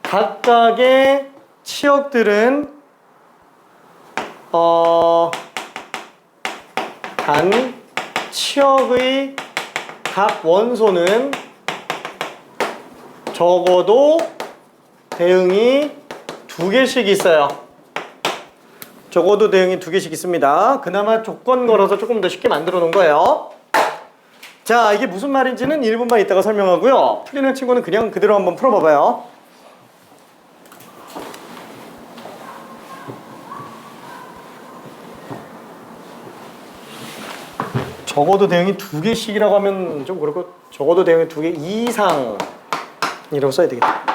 각각의 치역들은 단 치역의 각 원소는 적어도 대응이 2개씩 있어요. 적어도 대응이 2개씩 있습니다. 그나마 조건 걸어서 조금 더 쉽게 만들어 놓은 거예요. 자, 이게 무슨 말인지는 1분만 있다가 설명하고요. 틀리는 친구는 그냥 그대로 한번 풀어봐봐요. 적어도 대응이 2개씩이라고 하면 좀 그렇고, 적어도 대응이 2개 이상이라고 써야 되겠다.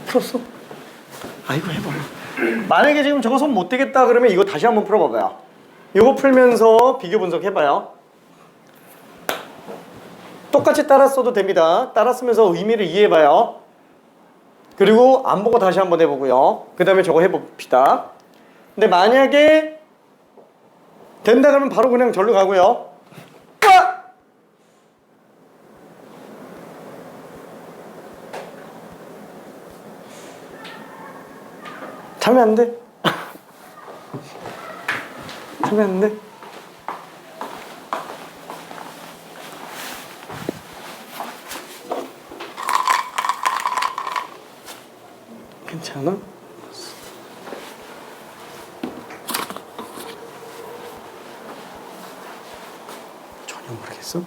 풀었어? 아이고, 해봐. 만약에 지금 저거 손 못 대겠다 그러면 이거 다시 한번 풀어봐봐요. 이거 풀면서 비교 분석해봐요. 똑같이 따라 써도 됩니다. 따라 쓰면서 의미를 이해해봐요. 그리고 안 보고 다시 한번 해보고요. 그 다음에 저거 해봅시다. 근데 만약에 된다 그러면 바로 그냥 절로 가고요. 참여 안 돼? 참여 안 돼? 괜찮아? 전혀 모르겠어?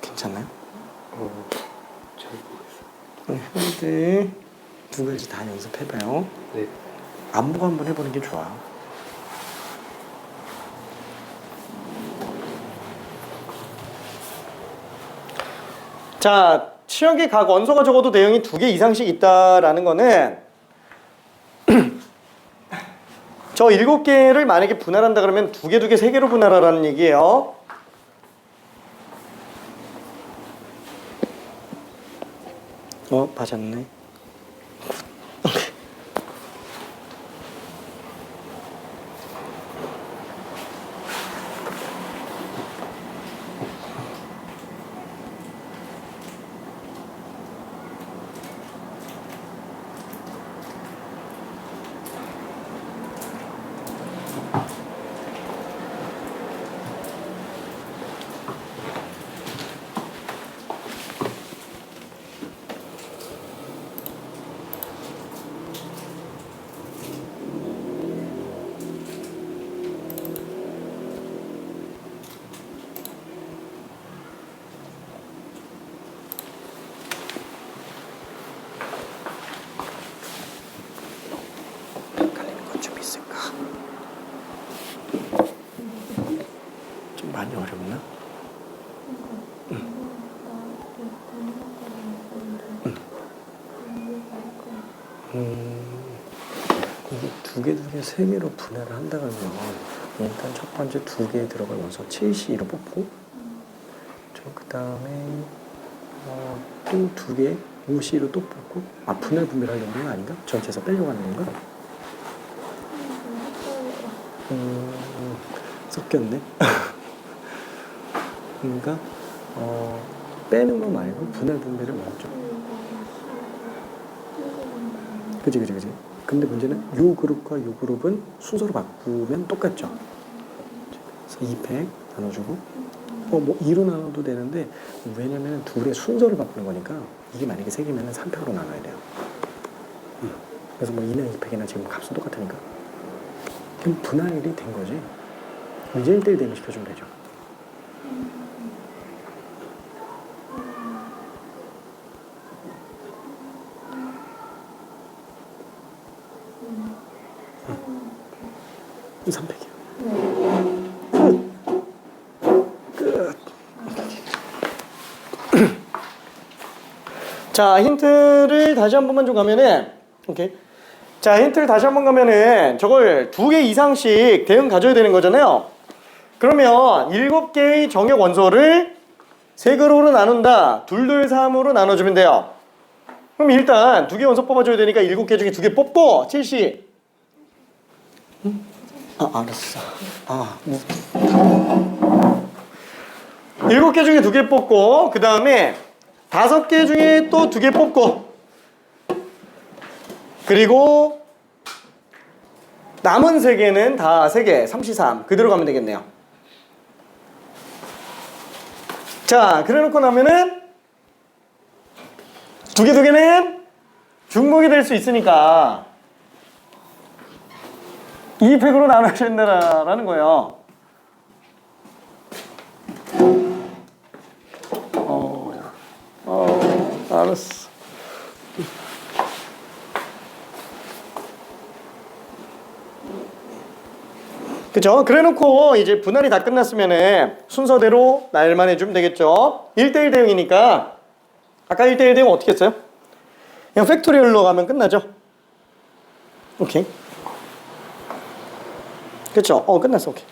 괜찮나요? 잘 모르겠어요. 현재 2가지 다 연습해봐요. 네. 안 보고 한번 해보는 게 좋아. 자, 치역의 각 원소가 적어도 대응이 2개 이상씩 있다라는 거는 저 7개를 만약에 분할한다 그러면 2개, 3개로 분할하라는 얘기예요. 맞았네. 많이 어렵나? 이게 2개, 3개로 분할을 한다 그러면 일단 첫 번째 2개에 들어갈 원소 7C로 뽑고 그 다음에 또 2개 5C로 또 뽑고 분할 분별하려는 건 아닌가? 전체에서 빼려고 하는 건가? 섞였네. 그러니까 빼는 거 말고 분할 분배를 먼저. 그지. 근데 문제는 요 그룹과 요 그룹은 순서로 바꾸면 똑같죠. 그래서 2팩 나눠주고 뭐 2로 나눠도 되는데 왜냐면 둘의 순서를 바꾸는 거니까 이게 만약에 3개면 3팩으로 나눠야 돼요. 그래서 뭐 2나 2팩이나 지금 값은 똑같으니까 그럼 분할이 된 거지. 이제 1대1 대응시켜주면 되죠. 이 3팩이야. 끝. 자, 힌트를 다시 한 번만 좀 가면은, 오케이. 자, 힌트를 다시 한 번 가면은 저걸 2개 이상씩 대응 가져야 되는 거잖아요. 그러면 7개의 정역 원소를 3그룹으로 나눈다. 2, 2, 3으로 나눠주면 돼요. 그럼 일단 2개 원소 뽑아줘야 되니까 7개 중에 2개 뽑고, 칠시. 응? 아, 알았어. 아, 7개 중에 2개 뽑고, 그 다음에 5개 중에 또 2개 뽑고, 그리고 남은 3개는 다 3개, 3C3 그대로 가면 되겠네요. 자, 그래 놓고 나면은 2개는 중복이 될 수 있으니까 2팩으로 나눠야 된다라는 거예요. 알았어. 그죠? 그래 놓고 이제 분할이 다 끝났으면은 순서대로 날만 해주면 되겠죠? 1대1 대응이니까 아까 1대1 대응 어떻게 했어요? 그냥 팩토리얼로 가면 끝나죠? 오케이. 그쵸? 끝났어. 오케이.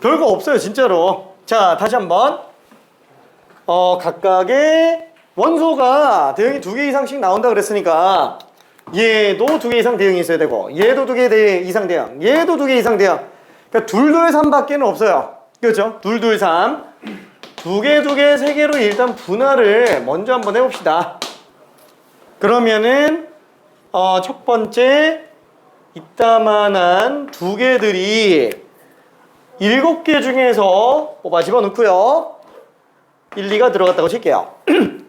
별거 없어요, 진짜로. 자, 다시 한번. 각각의 원소가 대응이 2개 이상씩 나온다 그랬으니까 얘도 2개 이상 대응이 있어야 되고 얘도 2개 이상 대응, 얘도 2개 이상 대응. 그러니까 2, 2, 3밖에는 없어요. 그렇죠? 2, 2, 3. 2개, 3개로 일단 분할을 먼저 한번 해봅시다. 그러면은 첫 번째 이따만한 2개들이 7개 중에서 뽑아 집어넣고요. 1, 2가 들어갔다고 칠게요.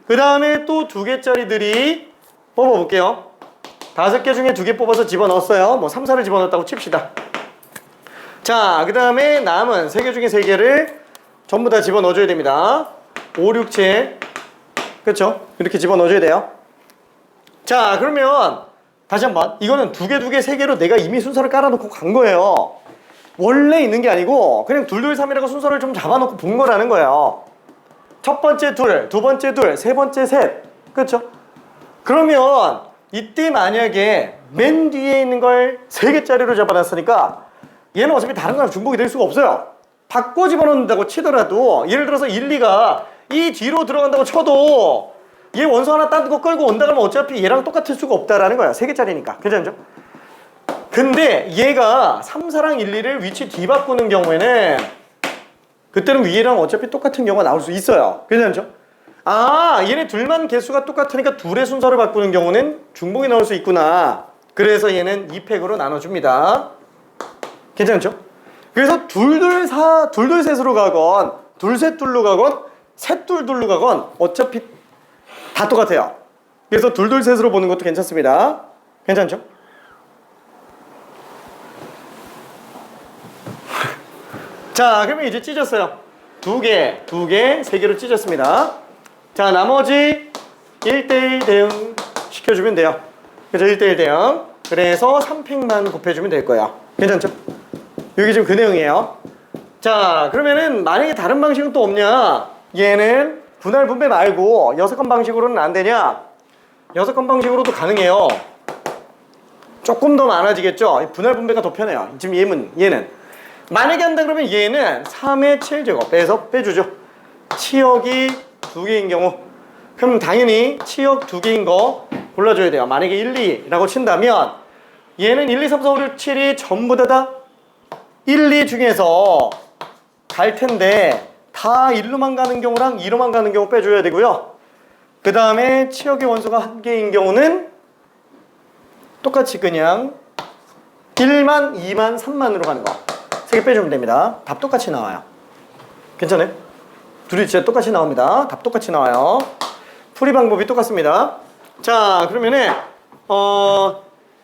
그 다음에 또 2개짜리들이 뽑아볼게요. 5개 중에 2개 뽑아서 집어넣었어요. 뭐 3, 4를 집어넣었다고 칩시다. 자, 그 다음에 남은 3개 중에 3개를 전부 다 집어넣어줘야 됩니다. 5, 6, 7 그쵸? 이렇게 집어넣어줘야 돼요. 자, 그러면 다시 한번 이거는 2개, 3개로 내가 이미 순서를 깔아놓고 간 거예요. 원래 있는 게 아니고 그냥 2, 2, 3이라고 순서를 좀 잡아놓고 본 거라는 거예요. 첫 번째 둘, 두 번째 둘, 세 번째 셋. 그렇죠? 그러면 이때 만약에 맨 뒤에 있는 걸 3개짜리로 잡아놨으니까 얘는 어차피 다른 거랑 중복이 될 수가 없어요. 바꿔 집어넣는다고 치더라도 예를 들어서 1, 2가 이 뒤로 들어간다고 쳐도 얘 원소 하나 딴 거 끌고 온다 그러면 어차피 얘랑 똑같을 수가 없다라는 거야. 3개짜리니까. 괜찮죠? 근데 얘가 3, 4랑 1, 2를 위치 뒤바꾸는 경우에는 그때는 위에랑 어차피 똑같은 경우가 나올 수 있어요. 괜찮죠? 아, 얘네 둘만 개수가 똑같으니까 둘의 순서를 바꾸는 경우는 중복이 나올 수 있구나. 그래서 얘는 2팩으로 나눠줍니다. 괜찮죠? 그래서 둘둘 셋으로 가건 둘셋 둘로 가건 셋둘 둘로 가건 어차피 다 똑같아요. 그래서 둘둘 셋으로 보는 것도 괜찮습니다. 괜찮죠? 자, 그러면 이제 찢었어요. 2개, 3개로 찢었습니다. 자, 나머지 1대1 대응 시켜주면 돼요. 그래서 1대1 대응. 그래서 3팩만 곱해주면 될 거예요. 괜찮죠? 여기 지금 그 내용이에요. 자, 그러면은 만약에 다른 방식은 또 없냐? 얘는 분할 분배 말고 6건 방식으로는 안 되냐? 6건 방식으로도 가능해요. 조금 더 많아지겠죠? 분할 분배가 더 편해요. 지금 얘는 만약에 한다 그러면 얘는 3의 7제곱 빼주죠. 치역이 2개인 경우 그럼 당연히 치역 2개인 거 골라줘야 돼요. 만약에 1, 2라고 친다면 얘는 1, 2, 3, 4, 5, 6, 7이 전부 다 1, 2 중에서 갈 텐데 다 1로만 가는 경우랑 2로만 가는 경우 빼줘야 되고요. 그 다음에 치역의 원소가 1개인 경우는 똑같이 그냥 1만, 2만, 3만으로 가는 거 3개 빼주면 됩니다. 답 똑같이 나와요. 괜찮아요? 둘이 진짜 똑같이 나옵니다. 답 똑같이 나와요. 풀이 방법이 똑같습니다. 자, 그러면은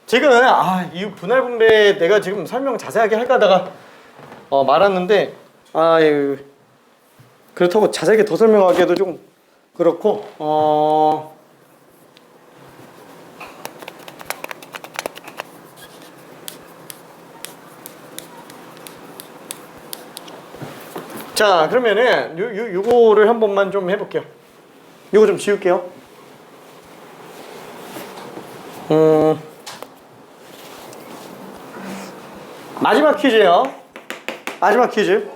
지금 이 분할 분배 내가 지금 설명 자세하게 할까 하다가 말았는데 그렇다고 자세하게 더 설명하기에도 좀 그렇고 자, 그러면은 요거를 한 번만 좀 해볼게요. 요거 좀 지울게요. 마지막 퀴즈예요. 마지막 퀴즈.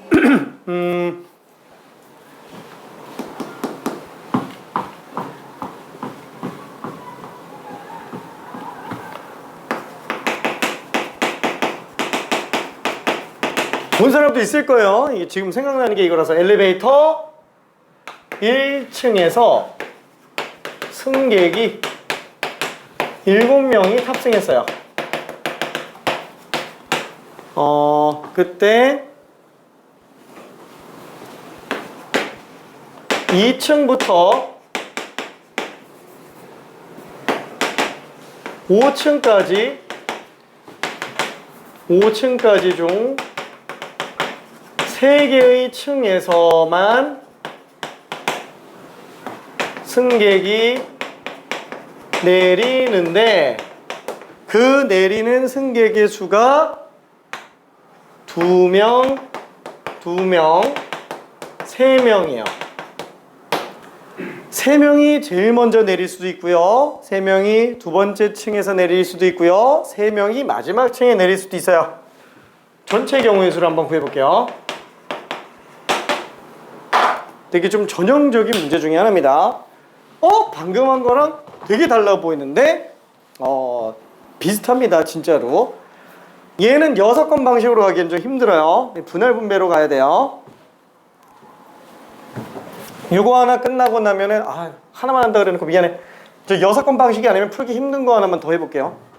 본 사람도 있을 거예요. 이게 지금 생각나는 게 이거라서. 엘리베이터 1층에서 승객이 7명이 탑승했어요. 그때 2층부터 5층까지 중 3개의 층에서만 승객이 내리는데 그 내리는 승객의 수가 2명, 3명이에요. 3명이 제일 먼저 내릴 수도 있고요. 3명이 두 번째 층에서 내릴 수도 있고요. 3명이 마지막 층에 내릴 수도 있어요. 전체 경우의 수를 한번 구해볼게요. 되게 좀 전형적인 문제 중에 하나입니다. 방금 한 거랑 되게 달라 보이는데 비슷합니다. 진짜로. 얘는 6건 방식으로 가기엔 좀 힘들어요. 분할 분배로 가야 돼요. 이거 하나 끝나고 나면은 하나만 한다 그래놓고 미안해. 저 6건 방식이 아니면 풀기 힘든 거 하나만 더 해볼게요.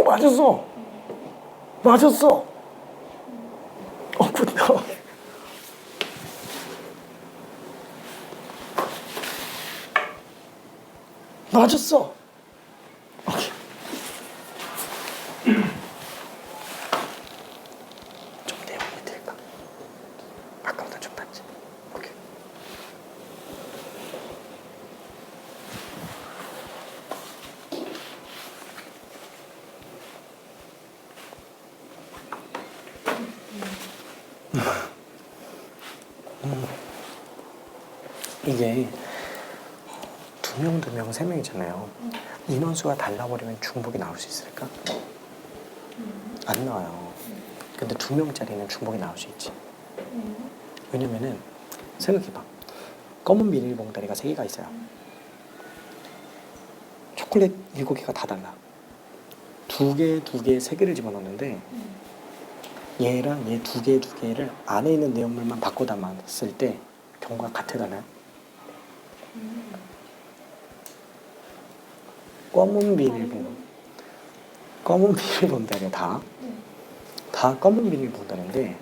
맞았어. 맞았어. 굿다. 맞았어. 오케이. 좀 내용이 될까? 아까보다 좀 낫지? 오케이. 이게 2명, 2명, 3명이잖아요. 인원수가 달라버리면 중복이 나올 수 있을까? 안 나와요. 근데 2명짜리는 중복이 나올 수 있지. 왜냐면은 생각해봐. 검은 비닐봉다리가 3개가 있어요. 초콜릿 7개가 다 달라. 2개, 2개, 3개를 집어넣는데 얘랑 얘 2개, 2개를 안에 있는 내용물만 바꿔 담았을 때 경우가 같아달라요. 검은 비닐봉다리 다 검은 비닐봉다리인데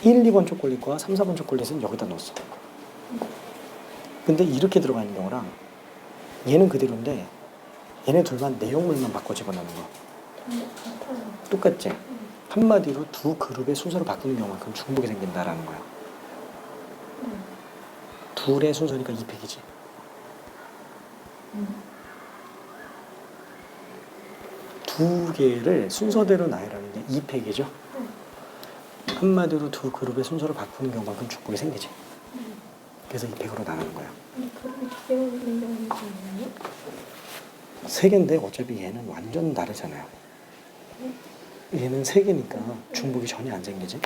1, 2번 초콜릿과 3, 4번 초콜릿은 여기다 넣었어. 근데 이렇게 들어가 있는 경우랑 얘는 그대로인데 얘네 둘만 내용물만 바꿔 집어넣는 거 똑같지? 한마디로 두 그룹의 순서를 바꾸는 경우만큼 중복이 생긴다라는 거야. 둘의 순서니까 2팩이지. 두 개를 순서대로 나열하는 게 2팩이죠. 한마디로 두 그룹의 순서를 바꾸는 경우만큼 중복이 생기지. 그래서 2팩으로 나누는 거야. 그럼 두 개가 있는 게 아니에요? 세 개인데 어차피 얘는 완전 다르잖아요. 얘는 세 개니까 중복이 전혀 안 생기지.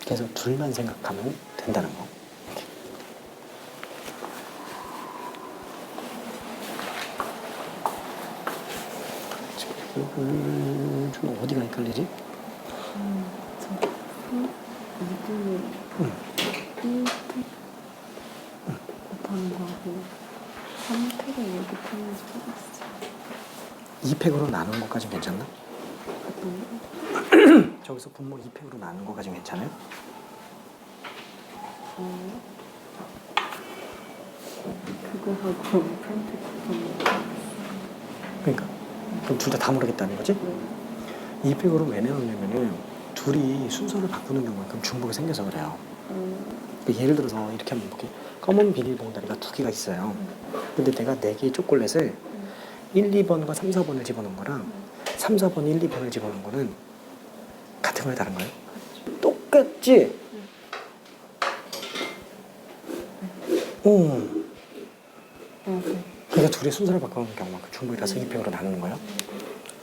그래서 둘만 생각하면 된다는 거. 좀 어디가 헷갈리지? 못하는 거고 3팩을 여기 타면서 뽑았어. 2팩으로 나눈 것까지 괜찮나? 어떤 거? 저기서 분모 2팩으로 나눈 것까지 괜찮아요? 그거하고 3팩 붙은 거. 그러니까 그럼 둘 다 모르겠다는 거지? 2팩으로 왜 내놓냐면은 둘이 순서를 바꾸는 경우만큼 중복이 생겨서 그래요. 그러니까 예를 들어서 이렇게 한번 볼게. 검은 비닐 봉다리가 두 개가 있어요. 근데 내가 4개의 초콜릿을 1, 2번과 3, 4번을 집어넣은 거랑 3, 4번, 1, 2번을 집어넣은 거는 같은 거야, 다른 거야? 똑같지? 그러니까 둘이 순서를 바꾸는 경우만큼 중복이라서 2팩으로 나누는 거예요.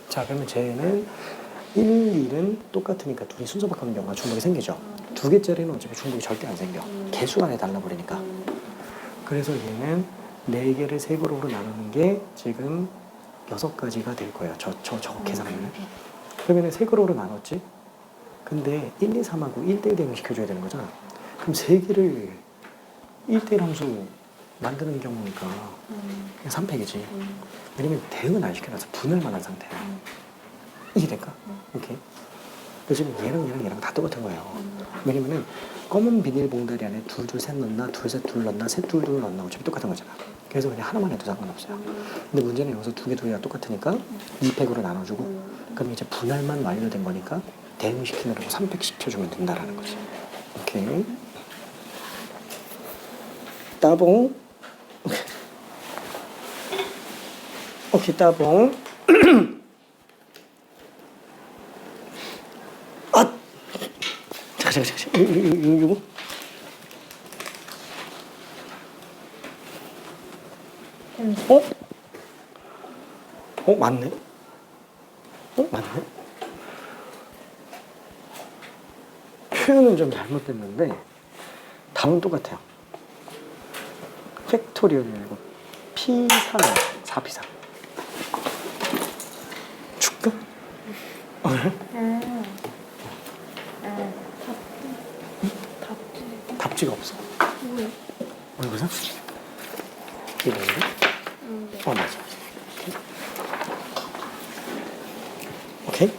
자, 그러면 쟤는 1, 1은 똑같으니까 둘이 순서 바꾸는 경우가 중복이 생기죠. 두 개짜리는 어차피 중복이 절대 안 생겨. 개수가 안에 달라버리니까. 그래서 얘는 4개를 세 그룹으로 나누는 게 지금 6가지가 될 거예요. 저 계산하면. 그러면 세 그룹으로 나눴지? 근데 1, 2, 3하고 1대1 대응 시켜줘야 되는 거잖아. 그럼 3개를 1대1 함수 만드는 경우니까 그냥 3팩이지. 왜냐면 대응은 안 시켜놔서 분할만 한 상태야. 이해될까? 오케이. 그래서 지금 얘랑 다 똑같은 거예요. 왜냐면은 검은 비닐 봉다리 안에 둘, 셋 넣나, 둘, 셋, 둘 넣나, 셋, 둘 넣나 어차피 똑같은 거잖아. 그래서 그냥 하나만 해도 상관없어요. 근데 문제는 여기서 두 개가 똑같으니까 2팩으로 나눠주고 그럼 이제 분할만 완료된 거니까 대응시키느라고 3팩 시켜주면 된다라는 거지. 오케이. 따봉. 오케이, 따봉. 아! 잠깐. 이거? 어? 맞네. 맞네. 표현은 좀 잘못됐는데 답은 똑같아요. 팩토리얼이고 P3, 4P3. 줄까? 답지가 없어. 왜 그래? 이건데? 맞아. 오케이.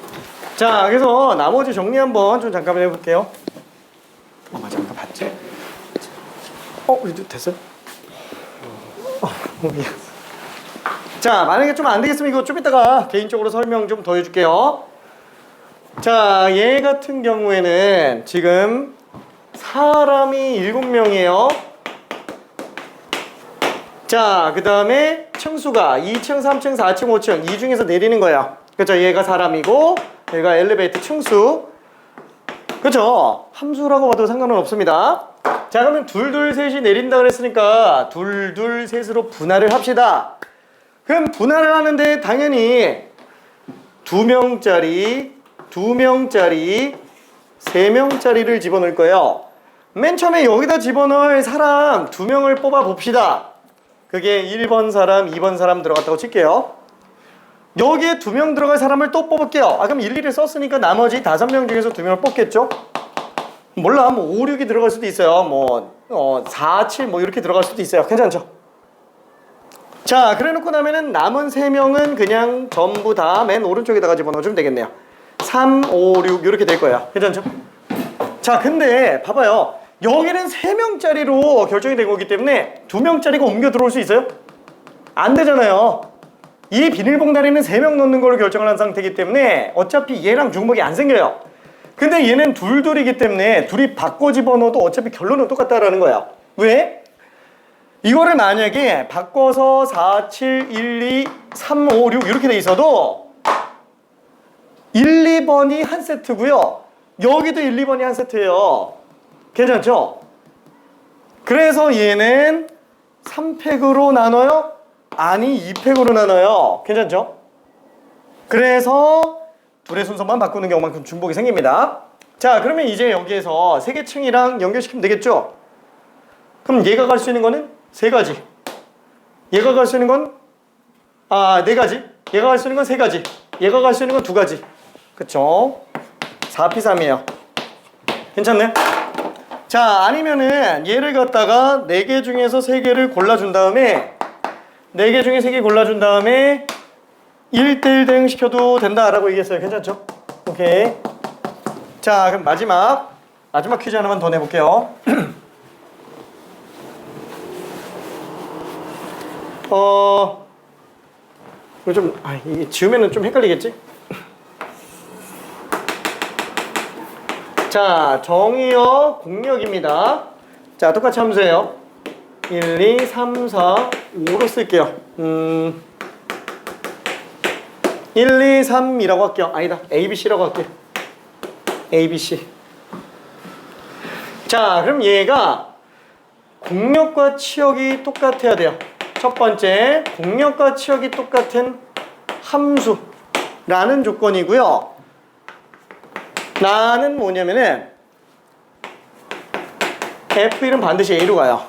자, 그래서 나머지 정리 한번 좀 잠깐 해볼게요. 맞아. 아까 봤지? 이제 됐어요? 미안. 자, 만약에 좀 안 되겠으면 이거 좀 이따가 개인적으로 설명 좀 더 해줄게요. 자, 얘 같은 경우에는 지금 사람이 7명이에요. 자, 그 다음에 층수가 2층, 3층, 4층, 5층 이 중에서 내리는 거예요. 그렇죠? 얘가 사람이고 얘가 엘리베이터 층수. 그렇죠? 함수라고 봐도 상관은 없습니다. 자, 그러면 둘, 셋이 내린다 그랬으니까 둘, 셋으로 분할을 합시다. 그럼 분할을 하는데 당연히 2명짜리, 2명짜리, 3명짜리를 집어넣을 거예요. 맨 처음에 여기다 집어넣을 사람 2명을 뽑아 봅시다. 그게 1번 사람, 2번 사람 들어갔다고 칠게요. 여기에 2명 들어갈 사람을 또 뽑을게요. 그럼 일일이 썼으니까 나머지 5명 중에서 2명을 뽑겠죠? 몰라, 5, 6이 들어갈 수도 있어요. 4, 7 이렇게 들어갈 수도 있어요. 괜찮죠? 자, 그래 놓고 나면은 남은 3명은 그냥 전부 다 맨 오른쪽에다가 집어넣어주면 되겠네요. 3, 5, 6 이렇게 될 거예요. 괜찮죠? 자, 근데 봐봐요. 여기는 3명짜리로 결정이 된 거기 때문에 2명짜리가 옮겨 들어올 수 있어요? 안 되잖아요. 이 비닐봉다리는 3명 넣는 걸로 결정을 한 상태이기 때문에 어차피 얘랑 중복이 안 생겨요. 근데 얘는 둘이기 때문에 둘이 바꿔 집어넣어도 어차피 결론은 똑같다라는 거야. 왜? 이거를 만약에 바꿔서 4, 7, 1, 2, 3, 5, 6 이렇게 돼 있어도 1, 2번이 한 세트고요. 여기도 1, 2번이 한 세트예요. 괜찮죠? 그래서 얘는 3팩으로 나눠요? 아니 2팩으로 나눠요. 괜찮죠? 그래서 둘의 순서만 바꾸는 경우만큼 중복이 생깁니다. 자, 그러면 이제 여기에서 세 개 층이랑 연결시키면 되겠죠? 그럼 얘가 갈 수 있는 거는 세 가지. 얘가 갈 수 있는 건 네 가지. 얘가 갈 수 있는 건 세 가지. 얘가 갈 수 있는 건 두 가지. 그쵸? 4P3이에요. 괜찮네? 자, 아니면은 얘를 갖다가 4개 중에서 3개를 골라준 다음에 4개 중에 3개 골라준 다음에 1대1 대응 시켜도 된다라고 얘기했어요. 괜찮죠? 오케이. 자, 그럼 마지막 퀴즈 하나만 더 내볼게요. 이거 좀, 이게 지우면은 좀 헷갈리겠지? 자, 정의어 공력입니다. 자, 똑같이 함수예요. 1, 2, 3, 4, 5로 쓸게요. 1, 2, 3이라고 할게요. 아니다. A, B, C라고 할게요. A, B, C. 자, 그럼 얘가 공력과 치역이 똑같아야 돼요. 첫 번째, 공력과 치역이 똑같은 함수라는 조건이고요. 나는 뭐냐면은 F1은 반드시 A로 가요.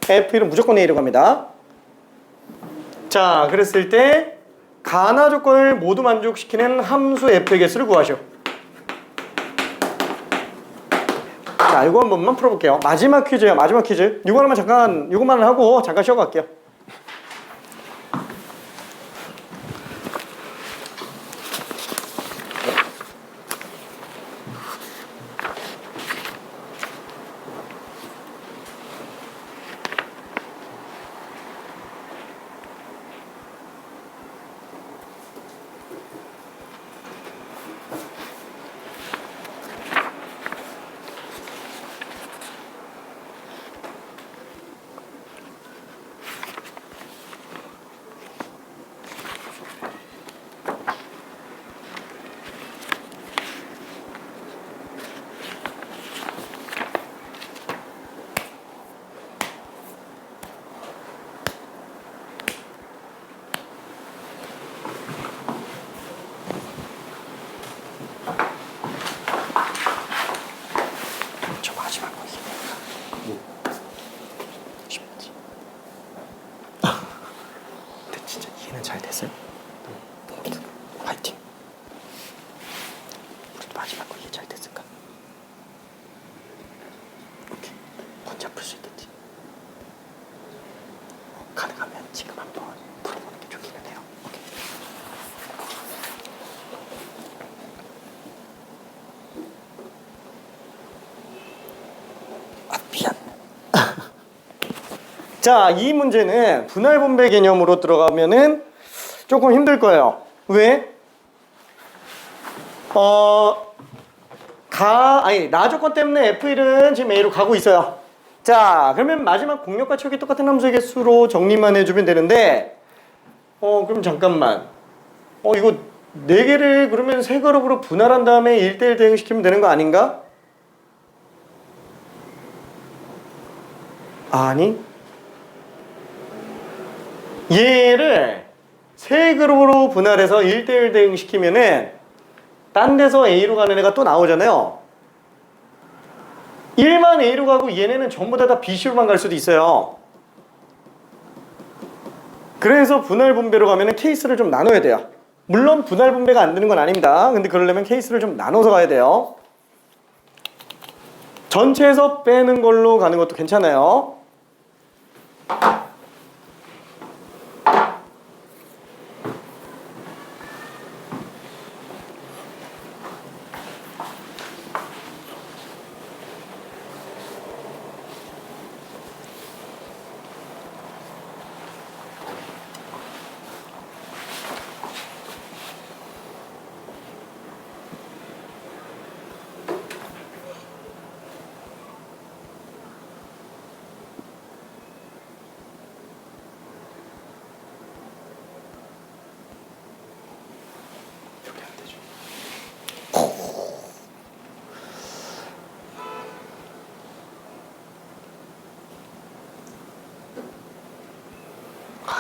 F1은 무조건 A로 갑니다. 자, 그랬을 때 가나 조건을 모두 만족시키는 함수 F의 개수를 구하시오. 자, 이거 한 번만 풀어볼게요. 마지막 퀴즈예요. 마지막 퀴즈. 이거 하나만 잠깐, 이거만 하고 잠깐 쉬어갈게요. 저 마지막 거 이기니까 쉽지. 근데 진짜 이해는 잘 됐어요? 파이팅. 우리도 마지막 거 이해 잘 됐을까? 오케이. 혼자 풀 수 있겠지? 가능하면 지금 한번 풀어보는 게 좋기는 해요. 오케이. 미안. 자, 이 문제는 분할 분배 개념으로 들어가면은 조금 힘들 거예요. 왜? 나 조건 때문에 F1은 지금 A로 가고 있어요. 자, 그러면 마지막 공력과 치역이 똑같은 함수의 개수로 정리만 해주면 되는데, 그럼 잠깐만. 이거 4개를 그러면 3그룹으로 분할한 다음에 1대1 대응시키면 되는 거 아닌가? 아니. 얘를 3그룹으로 분할해서 1대1 대응시키면은 딴 데서 A로 가는 애가 또 나오잖아요. 1만 A로 가고 얘네는 전부 다 B, C로만 갈 수도 있어요. 그래서 분할 분배로 가면은 케이스를 좀 나눠야 돼요. 물론 분할 분배가 안 되는 건 아닙니다. 근데 그러려면 케이스를 좀 나눠서 가야 돼요. 전체에서 빼는 걸로 가는 것도 괜찮아요.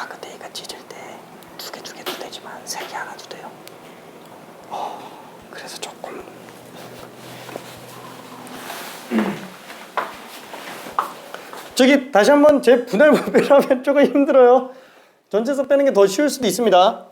근데 얘가 찢을 때 두 개도 되지만 세 개 하나도 돼요. 그래서 조금 저기 다시 한번 제 분할분배를 하면 조금 힘들어요. 전체에서 빼는 게 더 쉬울 수도 있습니다.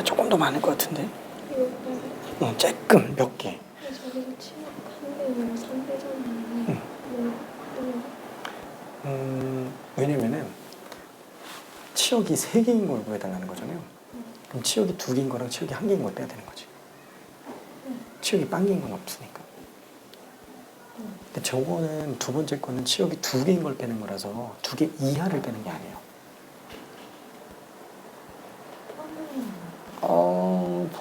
조금 더 많을 것 같은데? 이거 조금 몇 개. 저기서 치약 한 개면 3개잖아요. 왜냐면은 치역이 3개인 걸 구해달라는 거잖아요. 그럼 치역이 2개인 거랑 치역이 1개인 걸 빼야 되는 거지. 치역이 빵개인 건 없으니까. 근데 저거는 두 번째 거는 치역이 2개인 걸 빼는 거라서 2개 이하를 빼는 게 아니에요.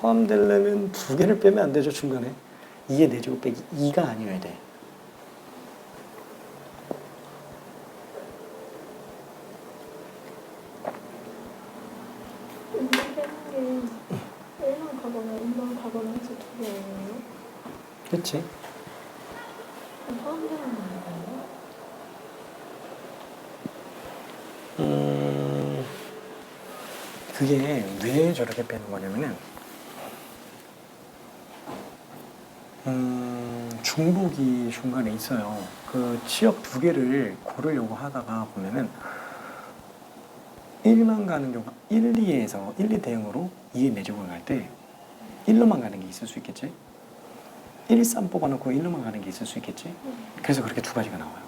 포함되려면 2개를 빼면 안 되죠, 중간에. 2의 4제곱 빼기 2가 아니어야 돼. 음반 빼는 게 1만 가거나 2만 가거나 해서 2개예요? 그렇지? 포함되는 거 아니에요? 그게 왜 저렇게 빼는 거냐면은 중복이 중간에 있어요. 그 치역 2개를 고르려고 하다가 보면은 1만 가는 경우가 1, 2에서 1, 2 대응으로 2의 4제곱을 갈 때 1로만 가는 게 있을 수 있겠지? 1, 3 뽑아놓고 1로만 가는 게 있을 수 있겠지? 그래서 그렇게 두 가지가 나와요.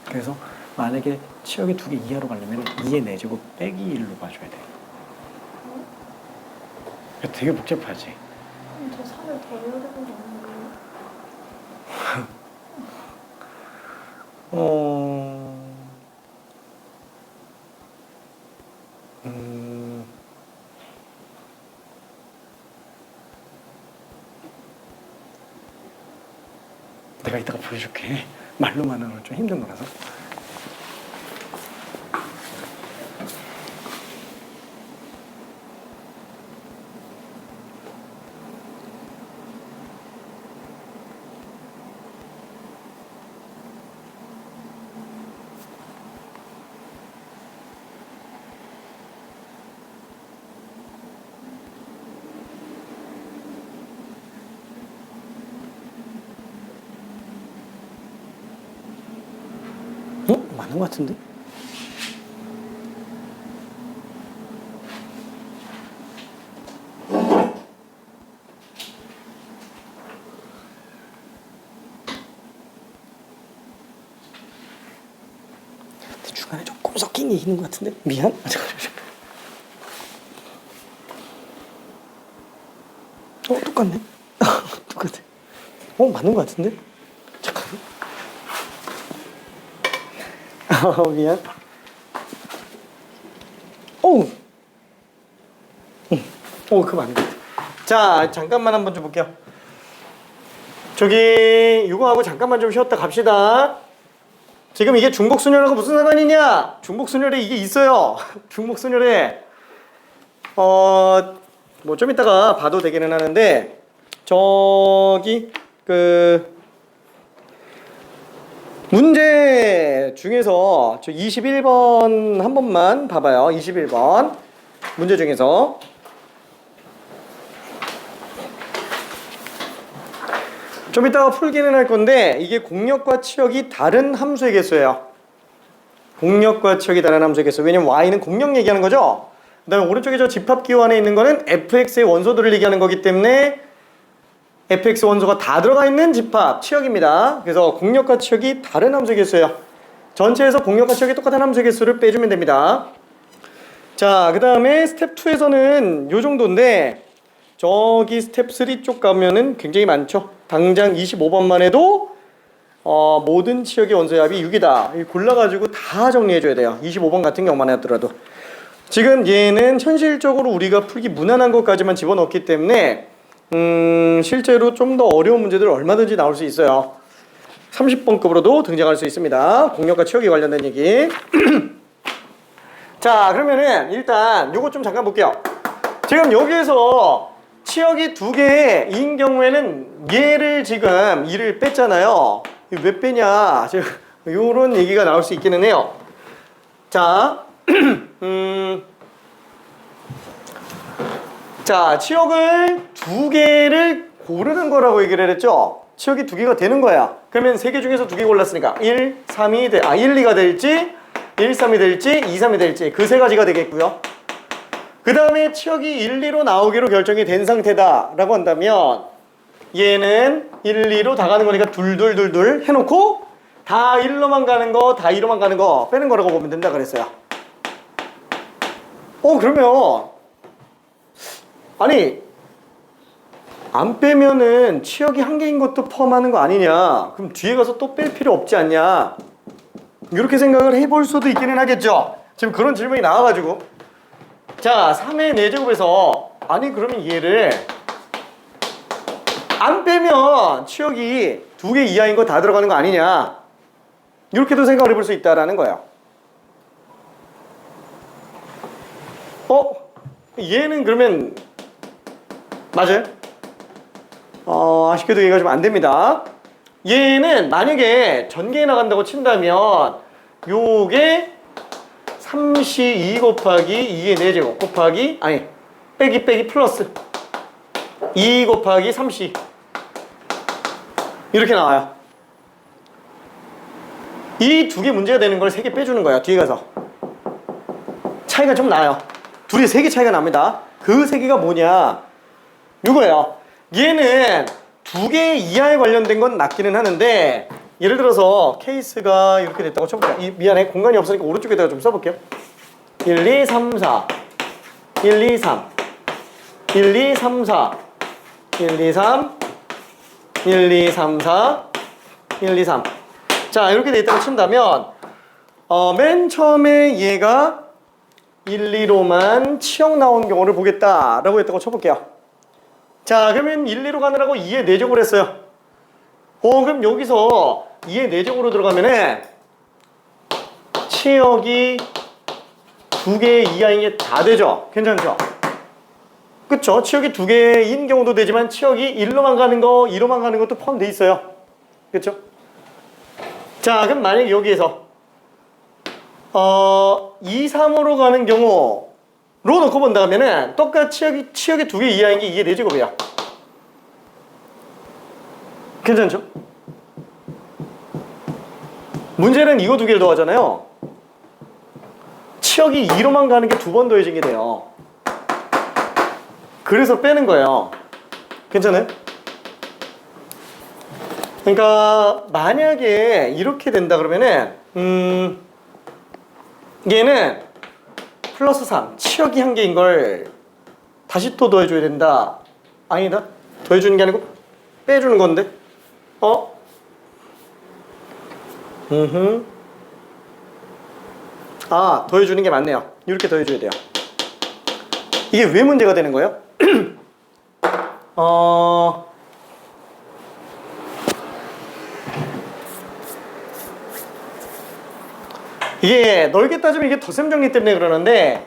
그래서 만약에 치역이 2개 이하로 가려면 2의 4제곱 빼기 1로 봐줘야 돼. 되게 복잡하지? 그럼 저 3을 더 해야 되는 거 아닌가요? 내가 이따가 보여줄게. 말로만 하는 건 좀 힘든 거라서. 맞는 것 같은데? 근데 중간에 조금 섞인 게 있는 것 같은데? 미안. 똑같네. 똑같아. 맞는 것 같은데? 잠깐만. 미안. 그거 맞는 것 같아. 자, 잠깐만 한번 좀 볼게요. 저기 이거하고 잠깐만 좀 쉬었다 갑시다. 지금 이게 중복순열하고 무슨 상관이냐? 중복순열에 이게 있어요. 중복순열에 뭐 좀 이따가 봐도 되기는 하는데 저기 문제 중에서 저 21번 한 번만 봐봐요. 21번 문제 중에서 좀 이따가 풀기는 할 건데 이게 공역과 치역이 다른 함수의 개수예요. 공역과 치역이 다른 함수의 개수. 왜냐면 y는 공역 얘기하는 거죠. 그 다음에 오른쪽에 저 집합기호 안에 있는 거는 fx의 원소들을 얘기하는 거기 때문에 fx 원소가 다 들어가 있는 집합 치역입니다. 그래서 공역과 치역이 다른 함수의 개수예요. 전체에서 공역과 치역이 똑같은 함수의 개수를 빼주면 됩니다. 자, 그 다음에 스텝 2에서는 요 정도인데 저기 스텝 3 쪽 가면은 굉장히 많죠. 당장 25번만 해도 모든 치역의 원소의 합이 6이다. 골라가지고 다 정리해줘야 돼요. 25번 같은 경우만 하더라도. 지금 얘는 현실적으로 우리가 풀기 무난한 것까지만 집어넣기 때문에 실제로 좀 더 어려운 문제들 얼마든지 나올 수 있어요. 30번급으로도 등장할 수 있습니다. 공력과 치역에 관련된 얘기. 자, 그러면은 일단 요거 좀 잠깐 볼게요. 지금 여기에서 치역이 2개인 경우에는 얘를 지금 2를 뺐잖아요. 왜 빼냐? 지금 요런 얘기가 나올 수 있기는 해요. 자, 자, 치역을 2개를 고르는 거라고 얘기를 했죠. 치역이 2개가 되는 거야. 그러면 3개 중에서 2개 골랐으니까 1, 3이 1, 2가 될지 1, 3이 될지 2, 3이 될지 그 3가지가 되겠고요. 그 다음에 치역이 1, 2로 나오기로 결정이 된 상태다 라고 한다면 얘는 1, 2로 다 가는 거니까 둘 해놓고 다 1로만 가는 거, 다 2로만 가는 거 빼는 거라고 보면 된다 그랬어요. 그러면 아니 안 빼면은 치역이 1개인 것도 포함하는 거 아니냐? 그럼 뒤에 가서 또 뺄 필요 없지 않냐? 이렇게 생각을 해볼 수도 있기는 하겠죠. 지금 그런 질문이 나와가지고 자 3의 4제곱에서 아니 그러면 얘를 안 빼면 치역이 2개 이하인 거 다 들어가는 거 아니냐? 이렇게도 생각을 해볼 수 있다라는 거예요. 얘는 그러면 맞아요? 아쉽게도 얘가 좀 안 됩니다. 얘는 만약에 전개에 나간다고 친다면 요게 3C2 곱하기 2의 4제곱 곱하기 아니 빼기 플러스 2 곱하기 3C 이렇게 나와요. 이 2개 문제가 되는 걸 3개 빼주는 거야. 뒤에 가서 차이가 좀 나요. 둘이 3개 차이가 납니다. 그 3개가 뭐냐 이거예요. 얘는 2개 이하에 관련된 건 낫기는 하는데 예를 들어서 케이스가 이렇게 됐다고 쳐볼게요. 미안해 공간이 없으니까 오른쪽에다가 좀 써볼게요. 1, 2, 3, 4 1, 2, 3 1, 2, 3, 4 1, 2, 3 1, 2, 3, 4 1, 2, 3 자 이렇게 돼 있다고 친다면 맨 처음에 얘가 1, 2로만 치역 나온 경우를 보겠다 라고 했다고 쳐볼게요. 자 그러면 1, 2로 가느라고 2의 4제곱을 했어요. 그럼 여기서 2의 4제곱으로 들어가면은 치역이 2개 이하인 게 다 되죠. 괜찮죠? 그쵸? 치역이 2개인 경우도 되지만 치역이 1로만 가는 거 2로만 가는 것도 포함되어 있어요. 그쵸? 자 그럼 만약에 여기에서 2, 3으로 가는 경우로 놓고 본다면은 똑같이 치역이 2개 이하인 게 2의 4제곱이에요. 괜찮죠? 문제는 이거 2개를 더하잖아요. 치역이 2로만 가는 게 2번 더해진 게 돼요. 그래서 빼는 거예요. 괜찮아요? 그러니까 만약에 이렇게 된다 그러면은 얘는 플러스 3 치역이 1개인 걸 다시 또 더해줘야 된다. 아니다. 더해주는 게 아니고 빼주는 건데 더해주는 게 맞네요. 이렇게 더해줘야 돼요. 이게 왜 문제가 되는 거예요? 이게 넓게 따지면 이게 덧셈 정리 때문에 그러는데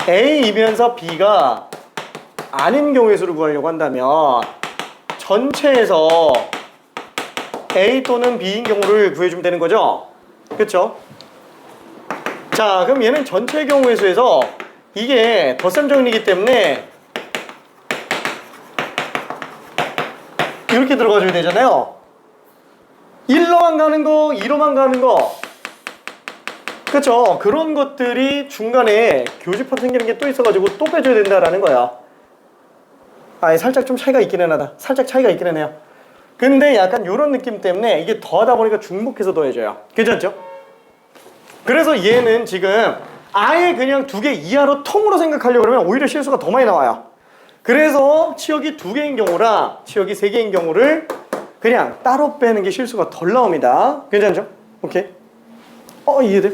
A이면서 B가 아닌 경우의 수를 구하려고 한다면 전체에서 A 또는 B인 경우를 구해주면 되는 거죠? 그쵸? 자 그럼 얘는 전체 경우의 수에서 이게 덧셈 정리이기 때문에 이렇게 들어가줘야 되잖아요. 1로만 가는 거 2로만 가는 거 그쵸? 그런 것들이 중간에 교집합 생기는 게 또 있어가지고 또 빼줘야 된다라는 거야. 살짝 좀 차이가 있기는 하다. 살짝 차이가 있기는 해요. 근데 약간 이런 느낌 때문에 이게 더하다 보니까 중복해서 더해져요. 괜찮죠? 그래서 얘는 지금 아예 그냥 2개 이하로 통으로 생각하려고 그러면 오히려 실수가 더 많이 나와요. 그래서 치역이 2개인 경우랑 치역이 3개인 경우를 그냥 따로 빼는 게 실수가 덜 나옵니다. 괜찮죠? 오케이. 이해돼?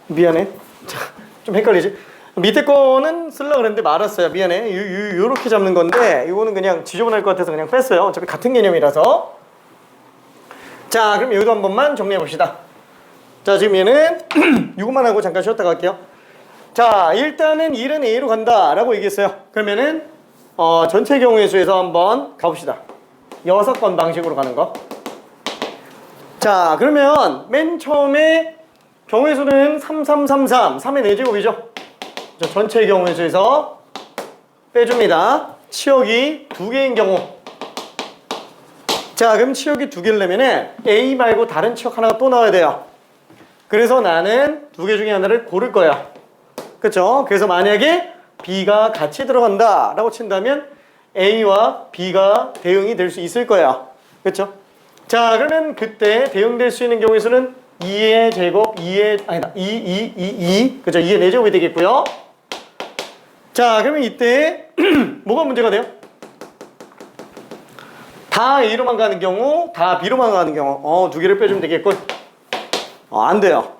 미안해. 자, 좀 헷갈리지? 밑에 거는 쓰려고 그랬는데 말았어요. 미안해. 요렇게 잡는 건데 이거는 그냥 지저분할 것 같아서 그냥 뺐어요. 어차피 같은 개념이라서. 자, 그럼 여기도 한 번만 정리해 봅시다. 자, 지금 얘는 이것만 하고 잠깐 쉬었다 갈게요. 자, 일단은 1은 A로 간다 라고 얘기했어요. 그러면은 전체 경우의 수에서 한번 가봅시다. 6건 방식으로 가는 거. 자, 그러면 맨 처음에 경우의 수는 3333, 3의 4제곱이죠. 전체 경우의 수에서 빼줍니다. 치역이 2개인 경우. 자, 그럼 치역이 2개를 내면은 A 말고 다른 치역 하나가 또 나와야 돼요. 그래서 나는 2개 중에 하나를 고를 거야. 그쵸? 그래서 만약에 B가 같이 들어간다 라고 친다면 A와 B가 대응이 될 수 있을 거야. 그쵸? 자, 그러면 그때 대응될 수 있는 경우의 수는 2의 제곱, 2의, 아니다, 2. 그쵸? 2의 4제곱이 되겠고요. 자, 그러면 이때 뭐가 문제가 돼요? 다 A로만 가는 경우, 다 B로만 가는 경우 2개를 빼주면 되겠군. 안 돼요.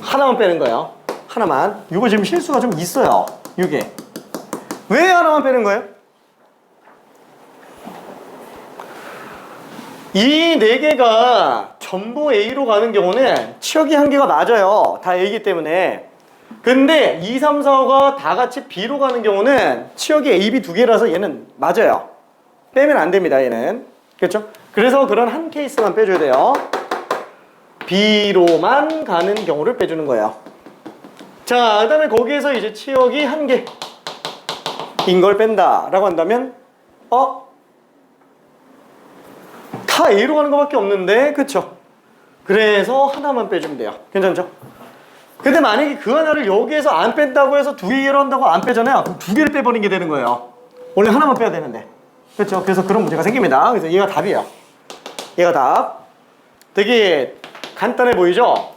하나만 빼는 거예요. 하나만. 이거 지금 실수가 좀 있어요. 이게. 왜 하나만 빼는 거예요? 이 4개가 전부 A로 가는 경우는 치역이 1개가 맞아요. 다 A이기 때문에. 근데 2, 3, 4, 5가 다 같이 B로 가는 경우는 치역이 A, B 2개라서 얘는 맞아요. 빼면 안 됩니다, 얘는. 그렇죠? 그래서 그런 한 케이스만 빼줘야 돼요. B로만 가는 경우를 빼주는 거예요. 자, 그 다음에 거기에서 이제 치역이 1개인 걸 뺀다 라고 한다면 다 A로 가는 것밖에 없는데, 그쵸? 그래서 하나만 빼주면 돼요. 괜찮죠? 근데 만약에 그 하나를 여기에서 안 뺀다고 해서 2개로 한다고 안 빼잖아요. 그럼 2개를 빼버리는 게 되는 거예요. 원래 하나만 빼야 되는데. 그렇죠? 그래서 그런 문제가 생깁니다. 그래서 얘가 답이에요. 얘가 답. 되게 간단해 보이죠?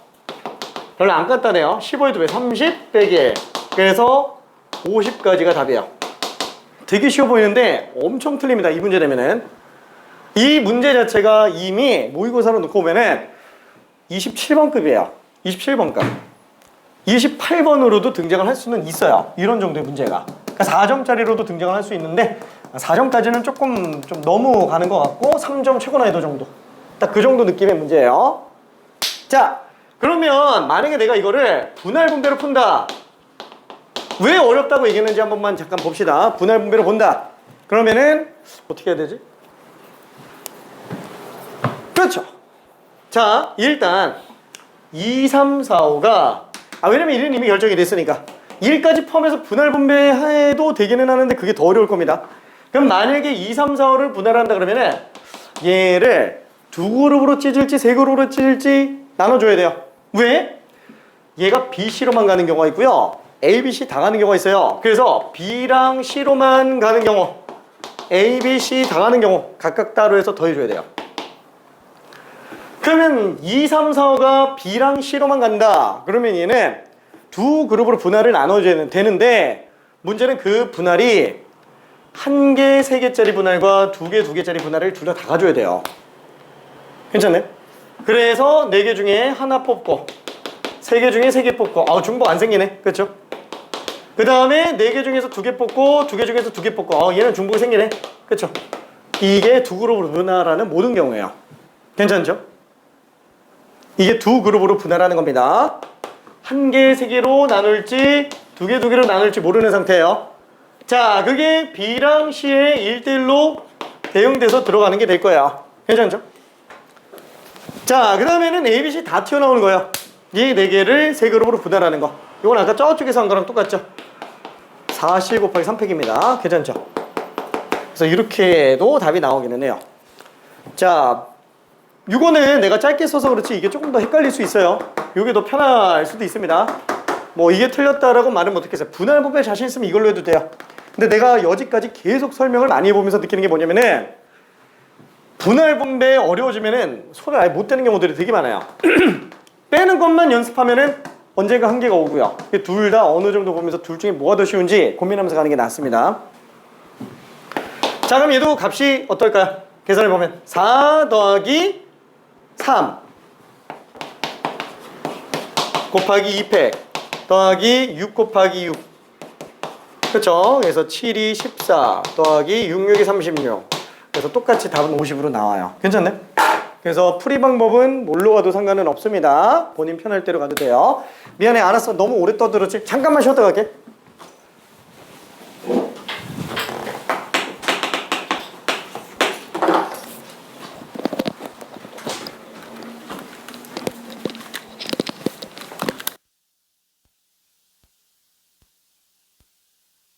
별로 안 간단해요. 15의 2배 30 빼기 1. 그래서 50까지가 답이에요. 되게 쉬워 보이는데 엄청 틀립니다. 이 문제 되면은. 이 문제 자체가 이미 모의고사로 놓고 보면은 27번급이에요. 27번급. 28번으로도 등장을 할 수는 있어요. 이런 정도의 문제가. 그러니까 4점짜리로도 등장을 할 수 있는데 4점까지는 조금 좀 너무 가는 것 같고 3점 최고 난이도 정도. 딱 그 정도 느낌의 문제예요. 자, 그러면 만약에 내가 이거를 분할 분배로 푼다. 왜 어렵다고 얘기했는지 한 번만 잠깐 봅시다. 분할 분배로 본다. 그러면은 어떻게 해야 되지? 그렇죠. 자, 일단 2, 3, 4, 5가 왜냐면 1은 이미 결정이 됐으니까 1까지 포함해서 분할 분배해도 되기는 하는데 그게 더 어려울 겁니다. 그럼 만약에 2, 3, 4, 5를 분할한다 그러면은 얘를 2그룹으로 찢을지 3그룹으로 찢을지 나눠줘야 돼요. 왜? 얘가 B, C로만 가는 경우가 있고요. A, B, C 다 가는 경우가 있어요. 그래서 B랑 C로만 가는 경우, A, B, C 다 가는 경우 각각 따로 해서 더해줘야 돼요. 그러면 2, 3, 4, 5가 B랑 C로만 간다. 그러면 얘는 2그룹으로 분할을 나눠줘야 되는데 문제는 그 분할이 1개, 3개짜리 분할과 2개, 2개짜리 분할을 둘 다 가져야 돼요. 괜찮네? 그래서 4개 중에 하나 뽑고 3개 중에 3개 뽑고 중복 안 생기네. 그렇죠? 그 다음에 4개 중에서 2개 뽑고 2개 중에서 2개 뽑고 얘는 중복이 생기네. 그렇죠? 이게 2그룹으로 분할하는 모든 경우예요. 괜찮죠? 이게 2그룹으로 분할하는 겁니다. 1개, 3개로 나눌지 2개, 2개로 나눌지 모르는 상태예요. 자, 그게 B랑 C의 1대1로 대응돼서 들어가는 게 될 거예요. 괜찮죠? 자, 그 다음에는 A, B, C 다 튀어나오는 거예요. 이 4개를 3그룹으로 분할하는 거. 이건 아까 저쪽에서 한 거랑 똑같죠? 4C 곱하기 3팩입니다. 괜찮죠? 그래서 이렇게 해도 답이 나오기는 해요. 자, 이거는 내가 짧게 써서 그렇지 이게 조금 더 헷갈릴 수 있어요. 이게 더 편할 수도 있습니다. 뭐 이게 틀렸다라고 말은 못했겠어요. 분할 분배 자신 있으면 이걸로 해도 돼요. 근데 내가 여지까지 계속 설명을 많이 해보면서 느끼는 게 뭐냐면은 분할 분배 어려워지면은 손을 아예 못 대는 경우들이 되게 많아요. 빼는 것만 연습하면은 언젠가 한계가 오고요. 둘 다 어느 정도 보면서 둘 중에 뭐가 더 쉬운지 고민하면서 가는 게 낫습니다. 자, 그럼 얘도 값이 어떨까요? 계산해 보면 4 더하기 3 곱하기 2팩 더하기 6 곱하기 6. 그렇죠? 그래서 7이 14 더하기 6, 6이 36. 그래서 똑같이 답은 50으로 나와요. 괜찮네? 그래서 풀이 방법은 뭘로 가도 상관은 없습니다. 본인 편할 대로 가도 돼요. 미안해, 알았어. 너무 오래 떠들었지? 잠깐만 쉬었다 갈게.